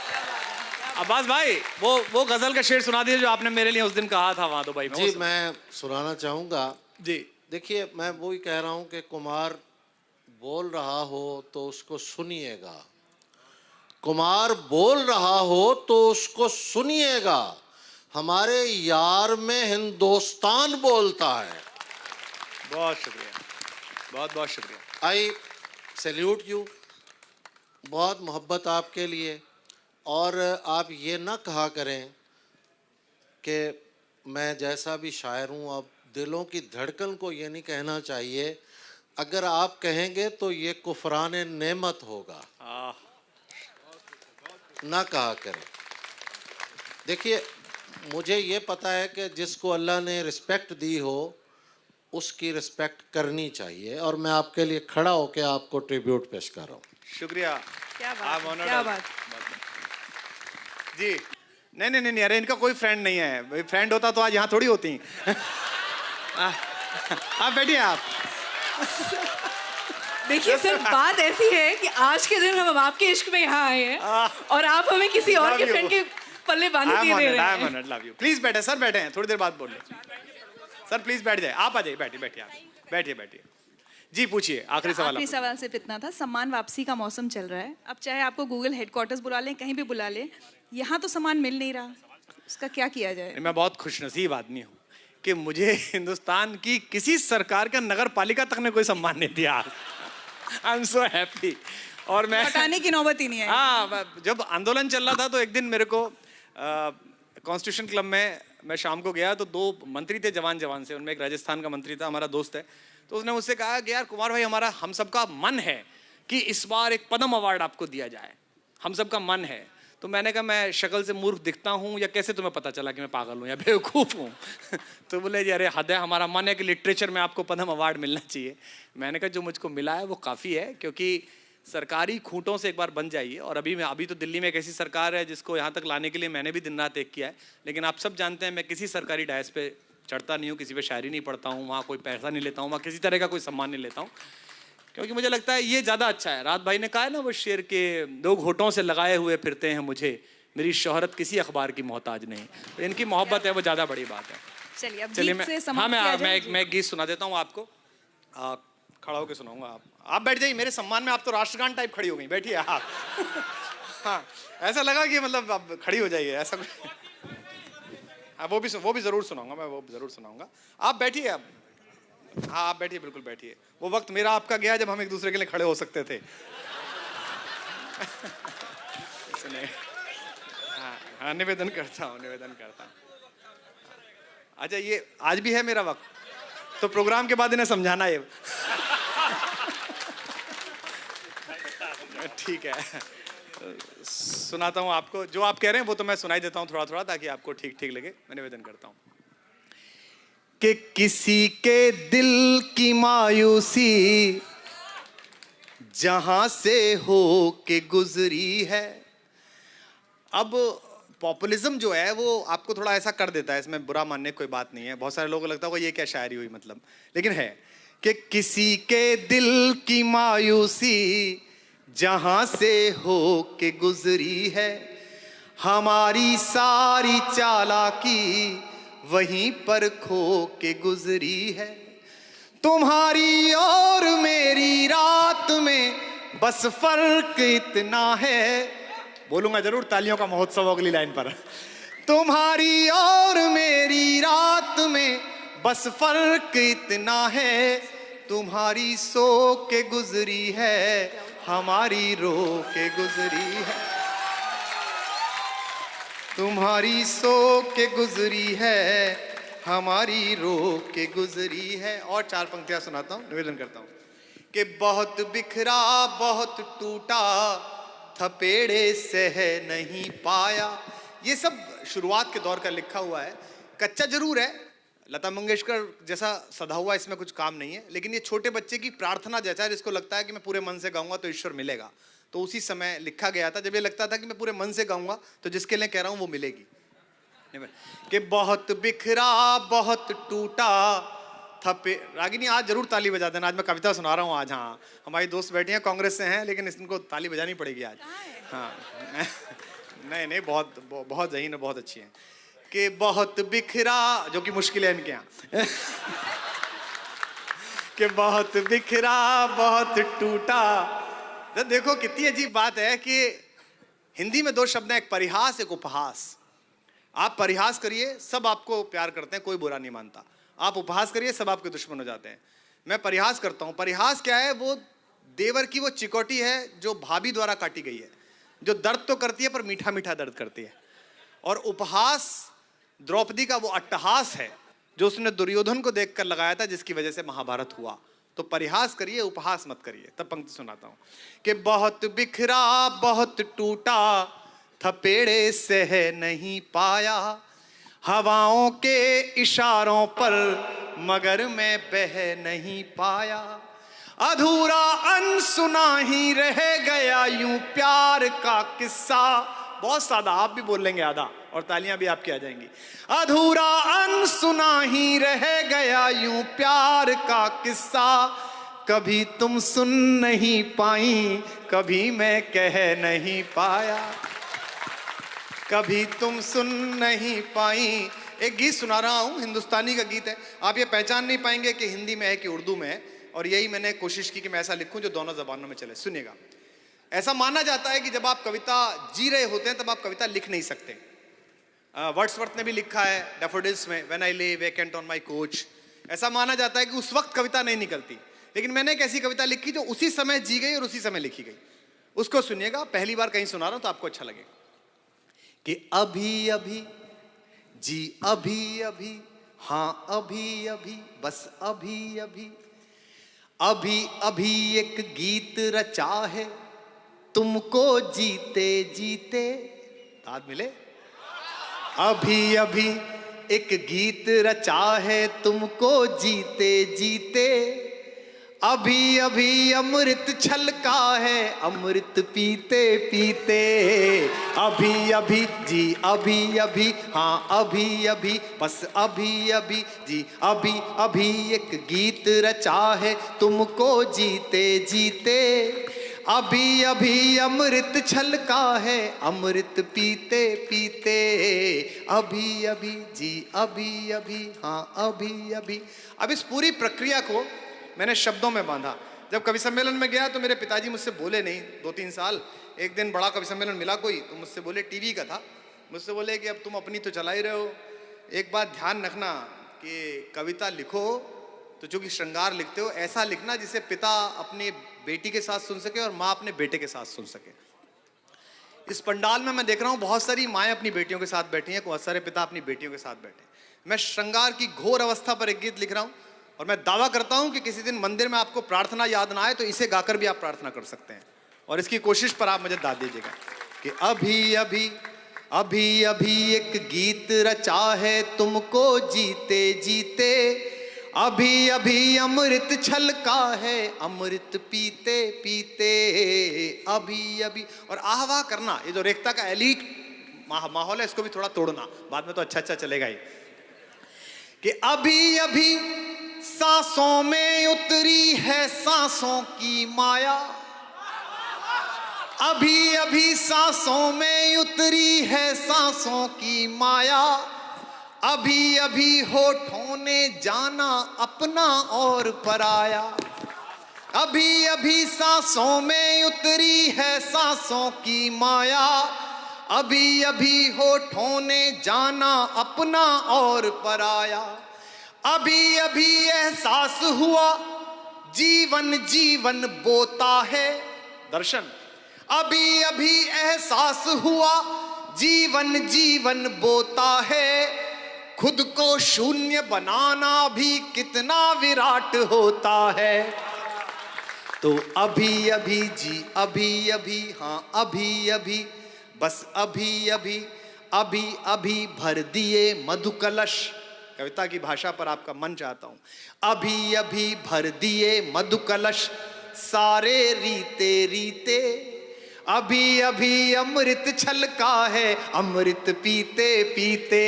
अब्बास भाई, वो गजल का शेर सुना दीजिए जो आपने मेरे लिए उस दिन कहा था वहां दुबई में। जी मैं सुनाना चाहूँगा जी। देखिए, मैं वही कह रहा हूँ कि कुमार बोल रहा हो तो उसको सुनिएगा, कुमार बोल रहा हो तो उसको सुनिएगा। हमारे यार में हिंदुस्तान बोलता है। बहुत शुक्रिया, बहुत बहुत शुक्रिया। आई सैल्यूट यू, बहुत मोहब्बत आपके लिए। और आप ये ना कहा करें कि मैं जैसा भी शायर हूँ, अब दिलों की धड़कन को ये नहीं कहना चाहिए। अगर आप कहेंगे तो ये कुफरान नेमत होगा, ना कहा करें। देखिए, मुझे ये पता है कि जिसको अल्लाह ने रिस्पेक्ट दी हो उसकी रिस्पेक्ट करनी चाहिए, और मैं आपके लिए खड़ा होकर आपको ट्रिब्यूट पेश कर रहा हूँ। शुक्रिया। क्या बात, क्या बात। जी नहीं नहीं नहीं, अरे इनका कोई फ्रेंड नहीं है। फ्रेंड होता तो आज यहाँ थोड़ी होती। आप बैठिए। आप देखिए सर, बात ऐसी है कि आज के दिन हम आपके इश्क में यहाँ आए हैं और आप हमें किसी और के फ्रेंड के पल्ले बांधे दिए दे रहे हैं। Love you. प्लीज बैठे सर, बैठे हैं, थोड़ी देर बाद बोल रहे। सर प्लीज बैठ जाए, आप आ जाइए, बैठिए बैठिए, आप बैठिए बैठिए। जी पूछिए, आखिरी सवाल। आखिरी सवाल सिर्फ इतना था, सम्मान वापसी का मौसम चल रहा है। अब चाहे आपको गूगल हेडक्वार्टर्स बुला लें, कहीं भी बुला लें, यहाँ तो सम्मान मिल नहीं रहा, उसका क्या किया जाए? मैं बहुत खुशनसीब आदमी हूँ कि मुझे हिंदुस्तान की किसी सरकार का नगर पालिका तक ने कोई सम्मान नहीं दिया। I am so happy. और मैं लौटाने की नौबत ही नहीं आई। हाँ, जब आंदोलन चल रहा था तो एक दिन मेरे को कॉन्स्टिट्यूशन क्लब में मैं शाम को गया तो 2 मंत्री थे जवान से, उनमें एक राजस्थान का मंत्री था, हमारा दोस्त है। तो उसने मुझसे कहा कि यार कुमार भाई, हम सबका मन है कि इस बार एक पद्म अवार्ड आपको दिया जाए, हम सबका मन है। तो मैंने कहा मैं शक्ल से मूर्ख दिखता हूँ या कैसे तुम्हें पता चला कि मैं पागल हूँ या बेवकूफ़ हूँ? तो बोले जी अरे हद है, हमारा मन है कि लिटरेचर में आपको पद्म अवार्ड मिलना चाहिए। मैंने कहा जो मुझको मिला है वो काफ़ी है, क्योंकि सरकारी खूंटों से एक बार बन जाइए। और अभी तो दिल्ली में एक ऐसी सरकार है जिसको यहाँ तक लाने के लिए मैंने भी दिन रात एक किया है, लेकिन आप सब जानते हैं मैं किसी सरकारी डायस पे चढ़ता नहीं हूँ, किसी पे शायरी नहीं पढ़ता हूँ, वहाँ कोई पैसा नहीं लेता हूँ, वहाँ किसी तरह का कोई सम्मान नहीं लेता हूँ, क्योंकि मुझे लगता है ये ज़्यादा अच्छा है। रात भाई ने कहा है ना वो शेर के 2 घोंटों से लगाए हुए फिरते हैं मुझे, मेरी शोहरत किसी अखबार की मोहताज नहीं। तो इनकी मोहब्बत है वो ज़्यादा बड़ी बात है। चलिए अब चलिए गीत से मैं समाप्त किया जाए। मैं एक गीत सुना देता हूँ आपको, खड़ा होकर सुनाऊंगा। आप बैठ जाइए मेरे सम्मान में, आप तो राष्ट्रगान टाइप खड़ी हो गई, बैठिए आप। हाँ, ऐसा लगा कि मतलब आप खड़ी हो जाइए, ऐसा हाँ, वो भी ज़रूर सुनाऊंगा मैं, वो ज़रूर सुनाऊंगा। आप बैठिए आप, हाँ आप बैठिए, बिल्कुल बैठिए। वो वक्त मेरा आपका गया जब हम एक दूसरे के लिए खड़े हो सकते थे। हाँ, निवेदन करता हूँ। अच्छा, ये आज भी है मेरा वक्त, तो प्रोग्राम के बाद इन्हें समझाना है। ठीक है, सुनाता हूँ आपको। जो आप कह रहे हैं वो तो मैं सुनाई देता हूँ थोड़ा थोड़ा, ताकि आपको ठीक ठीक लगे। मैं निवेदन करता हूँ कि किसी के दिल की मायूसी जहां से हो के गुजरी है। अब पॉपुलिज्म जो है वो आपको थोड़ा ऐसा कर देता है, इसमें बुरा मानने की कोई बात नहीं है। बहुत सारे लोगों को लगता होगा ये क्या शायरी हुई मतलब, लेकिन है कि किसी के दिल की मायूसी जहां से हो के गुजरी है, हमारी सारी चालाकी वहीं पर खो के गुजरी है। तुम्हारी और मेरी रात में बस फर्क इतना है, बोलूंगा जरूर, तालियों का महोत्सव अगली लाइन पर। तुम्हारी और मेरी रात में बस फर्क इतना है, तुम्हारी सो के गुजरी है, हमारी रो के गुजरी है। तुम्हारी सो के गुजरी है, हमारी रो के गुजरी है। और 4 पंक्तियां सुनाता हूँ, निवेदन करता हूँ कि बहुत बिखरा बहुत टूटा, थपेड़े सह नहीं पाया। ये सब शुरुआत के दौर का लिखा हुआ है, कच्चा जरूर है, लता मंगेशकर जैसा सधा हुआ इसमें कुछ काम नहीं है, लेकिन ये छोटे बच्चे की प्रार्थना जैसा है, जिसको लगता है कि मैं पूरे मन से गाऊंगा तो ईश्वर मिलेगा। तो उसी समय लिखा गया था जब ये लगता था कि मैं पूरे मन से गाऊंगा तो जिसके लिए कह रहा हूँ वो मिलेगी। कि बहुत बिखरा बहुत टूटा थपे। रागिनी आज जरूर ताली बजा देना, आज मैं कविता सुना रहा हूँ आज। हाँ, हमारी दोस्त बैठी हैं, कांग्रेस से हैं, लेकिन इनको ताली बजानी पड़ेगी आज। हाँ नहीं बहुत ज़हीन है, बहुत अच्छी है। कि बहुत बिखरा, जो कि मुश्किल है इनके यहाँ। कि बहुत बिखरा बहुत टूटा। देखो कितनी अजीब बात है कि हिंदी में 2 शब्द हैं, एक परिहास एक उपहास। आप परिहास करिए सब आपको प्यार करते हैं, कोई बुरा नहीं मानता। आप उपहास करिए सब आपके दुश्मन हो जाते हैं। मैं परिहास करता हूँ। परिहास क्या है? वो देवर की वो चिकोटी है जो भाभी द्वारा काटी गई है, जो दर्द तो करती है पर मीठा मीठा दर्द करती है। और उपहास द्रौपदी का वो अट्टहास है जो उसने दुर्योधन को देखकर लगाया था, जिसकी वजह से महाभारत हुआ। तो परिहास करिए, उपहास मत करिए। तब पंक्ति सुनाता हूँ कि बहुत बिखरा बहुत टूटा, थपेड़े सह नहीं पाया, हवाओं के इशारों पर मगर मैं बह नहीं पाया, अधूरा अनसुना ही रह गया यूं प्यार का किस्सा। बहुत सादा, आप भी बोल लेंगे आधा और तालियां भी आपकी आ जाएंगी। अधूरा अनसुना ही रह गया यूं प्यार का किस्सा, कभी तुम सुन नहीं पाई कभी मैं कह नहीं पाया, कभी तुम सुन नहीं पाई। एक गीत सुना रहा हूँ, हिंदुस्तानी का गीत है। आप ये पहचान नहीं पाएंगे कि हिंदी में है कि उर्दू में है, और यही मैंने कोशिश की कि मैं ऐसा लिखूं जो दोनों जबानों में चले। सुनिएगा। ऐसा माना जाता है कि जब आप कविता जी रहे होते हैं तब आप कविता लिख नहीं सकते। वर्ड्सवर्थ ने भी लिखा है डैफोडिल्स में, व्हेन आई ले वैकेंट ऑन माय कोच। ऐसा माना जाता है कि उस वक्त कविता नहीं निकलती, लेकिन मैंने एक ऐसी कविता लिखी जो उसी समय जी गई और उसी समय लिखी गई। उसको सुनिएगा, पहली बार कहीं सुना रहा हूं तो आपको अच्छा लगेगा। कि अभी अभी जी अभी अभी, हाँ अभी अभी, बस अभी अभी, अभी अभी एक गीत रचा है तुमको जीते जीते। दाद मिले। अभी अभी एक गीत रचा है तुमको जीते जीते, अभी अभी अमृत छलका है अमृत पीते पीते। अभी अभी जी अभी अभी, हाँ अभी अभी, बस अभी अभी जी अभी अभी एक गीत रचा है तुमको जीते जीते, अभी अभी अमृत छलका है अमृत पीते पीते। अभी अभी जी अभी अभी, हाँ अभी अभी। अब इस पूरी प्रक्रिया को मैंने शब्दों में बांधा। जब कवि सम्मेलन में गया तो मेरे पिताजी मुझसे बोले नहीं 2-3 साल। एक दिन बड़ा कवि सम्मेलन मिला कोई, तो मुझसे बोले, टीवी का था, मुझसे बोले कि अब तुम अपनी तो चला ही रहे हो, एक बात ध्यान रखना कि कविता लिखो तो चूंकि श्रृंगार लिखते हो ऐसा लिखना जिसे पिता अपनी बेटी के साथ सुन सके और माँ अपने बेटे के साथ सुन सके। इस पंडाल में मैं देख रहा हूँ बहुत सारी माएँ अपनी बेटियों के साथ बैठी हैं, बहुत सारे पिता अपनी बेटियों के साथ बैठे। मैं श्रृंगार की घोर अवस्था पर एक गीत लिख रहा हूँ और मैं दावा करता हूं कि किसी दिन मंदिर में आपको प्रार्थना याद ना आए तो इसे गाकर भी आप प्रार्थना कर सकते हैं, और इसकी कोशिश पर आप मुझे दाद दीजिएगा। कि अभी अभी अभी अभी एक गीत रचा है तुमको जीते जीते, अभी अभी अमृत छलका है अमृत पीते पीते। अभी अभी, और आहवा करना, ये जो रेखता का एलीट माहौल है इसको भी थोड़ा तोड़ना, बाद में तो अच्छा अच्छा चलेगा ही। कि अभी अभी सांसों में उतरी है सांसों की माया, अभी अभी सांसों में उतरी है सांसों की माया, अभी अभी होठों ने जाना अपना और पराया। अभी अभी सांसों में उतरी है सांसों की माया, अभी अभी होठों ने जाना अपना और पराया। अभी अभी एहसास हुआ जीवन जीवन बोता है, दर्शन। अभी अभी एहसास हुआ जीवन जीवन बोता है, खुद को शून्य बनाना भी कितना विराट होता है। तो अभी अभी जी अभी अभी, हाँ अभी अभी, बस अभी अभी, अभी अभी भर दिए मधु कलश। कविता की भाषा पर आपका मन चाहता हूं। अभी अभी भर दिए मधु कलश सारे रीते रीते, अभी अभी अमृत छलका है अमृत पीते पीते।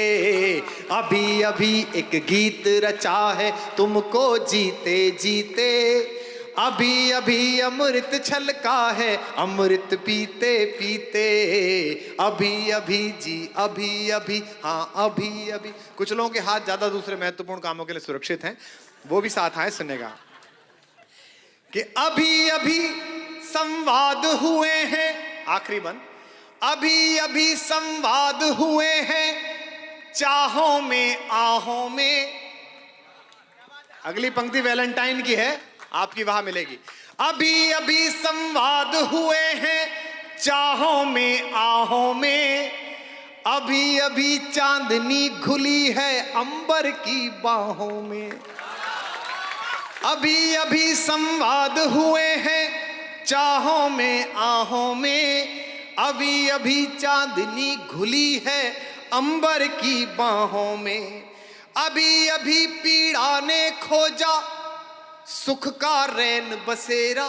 अभी अभी एक गीत रचा है तुमको जीते जीते, अभी अभी अमृत छलका है अमृत पीते पीते। अभी अभी जी अभी अभी, हाँ अभी अभी। कुछ लोगों के हाथ ज्यादा दूसरे महत्वपूर्ण कामों के लिए सुरक्षित हैं, वो भी साथ आए, सुनेगा। कि अभी अभी संवाद हुए हैं, आखिरी बंद। अभी अभी संवाद हुए हैं चाहों में आहों में। अगली पंक्ति वैलेंटाइन की है, आपकी वहां मिलेगी। अभी अभी संवाद हुए हैं चाहों में आहों में, अभी अभी चांदनी घुली है अंबर की बाहों में। अभी अभी संवाद हुए हैं चाहों में आहों में, अभी अभी चांदनी घुली है अंबर की बाहों में। अभी अभी पीड़ा ने खोजा सुख का रैन बसेरा,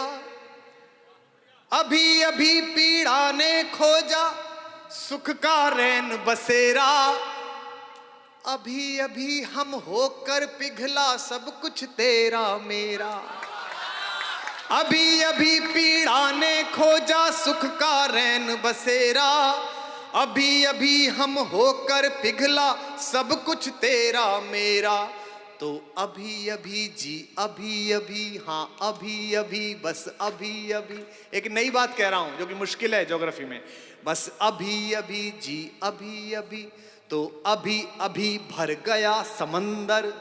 अभी अभी पीड़ा ने खोजा सुख का रैन बसेरा। अभी अभी हम होकर पिघला सब कुछ तेरा मेरा। अभी अभी पीड़ा ने खोजा सुख का रैन बसेरा, अभी अभी हम होकर पिघला सब कुछ तेरा मेरा। तो अभी अभी जी अभी अभी, हाँ अभी अभी, बस अभी अभी। एक नई बात कह रहा हूं जो कि मुश्किल है ज्योग्राफी में। बस अभी अभी जी अभी अभी, तो अभी अभी भर गया समंदर,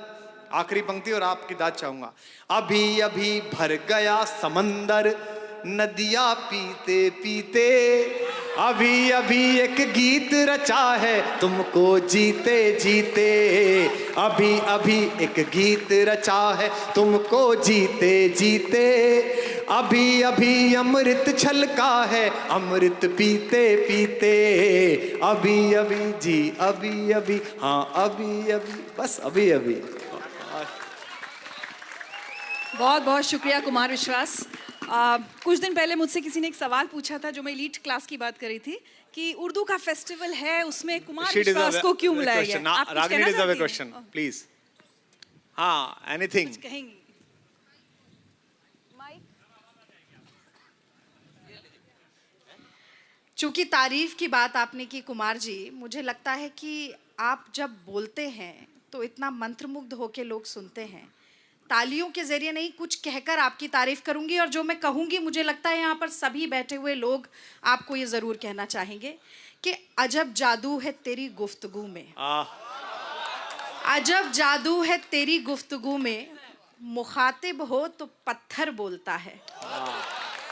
आखिरी पंक्ति और आपकी दाद चाहूंगा। अभी अभी भर गया समंदर नदियां पीते पीते, अभी अभी एक गीत रचा है तुमको जीते जीते, अभी अभी एक गीत रचा है तुमको जीते जीते, अभी अभी अमृत छलका है अमृत पीते पीते, अभी अभी जी अभी अभी, हाँ अभी अभी, बस अभी अभी। बहुत बहुत शुक्रिया कुमार विश्वास। कुछ दिन पहले मुझसे किसी ने एक सवाल पूछा था, जो मैं एलीट क्लास की बात कर रही थी, कि उर्दू का फेस्टिवल है उसमें कुमार विश्वास को क्यों बुलाया गया? आप कुछ रागिनी कहना डिजर्व अ चाहती हैं? Question please. हाँ, एनीथिंग। कुछ कहेंगी? चूंकि तारीफ की बात आपने की कुमार जी, मुझे लगता है कि आप जब बोलते हैं तो इतना मंत्रमुग्ध होके लोग सुनते हैं। तालियों के जरिए नहीं, कुछ कहकर आपकी तारीफ करूंगी, और जो मैं कहूंगी मुझे लगता है यहाँ पर सभी बैठे हुए लोग आपको ये जरूर कहना चाहेंगे कि अजब जादू है तेरी गुफ्तगू में, अजब जादू है तेरी गुफ्तगू में, मुखातिब हो तो पत्थर बोलता है।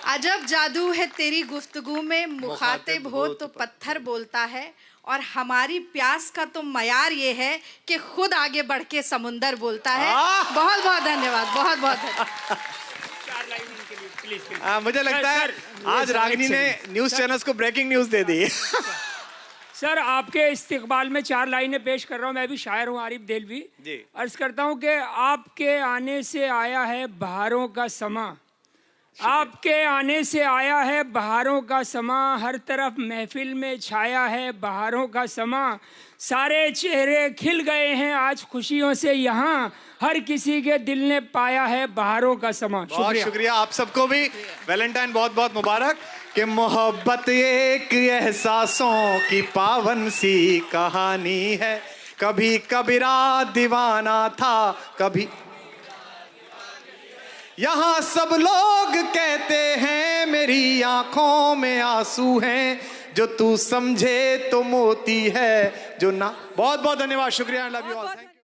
अजब जादू है तेरी गुफ्तगू में, मुखातिब हो तो पत्थर बोलता है, और हमारी प्यास का तो मयार ये है कि खुद आगे बढ़ के समुंदर बोलता है। बहुत बहुत धन्यवाद, बहुत बहुत धन्यवाद। मुझे लगता है आज रागिनी ने न्यूज चैनल्स को ब्रेकिंग न्यूज दे दी। सर, आपके इस्तिकबाल में 4 लाइनें पेश कर रहा हूँ। मैं भी शायर हूँ, आरिफ देलवी। अर्ज करता हूँ कि आपके आने से आया है बहारों का समा, आपके आने से आया है बहारों का समा, हर तरफ महफिल में छाया है बहारों का समा, सारे चेहरे खिल गए हैं आज खुशियों से यहाँ, हर किसी के दिल ने पाया है बहारों का समा। बहुत शुक्रिया आप सबको भी। वैलेंटाइन बहुत बहुत मुबारक। कि मोहब्बत एक एहसासों की पावन सी कहानी है, कभी कबीरा दीवाना था, कभी यहाँ सब लोग कहते हैं मेरी आंखों में आंसू हैं, जो तू समझे तो मोती है जो ना। बहुत बहुत धन्यवाद, शुक्रिया, लव यू ऑल।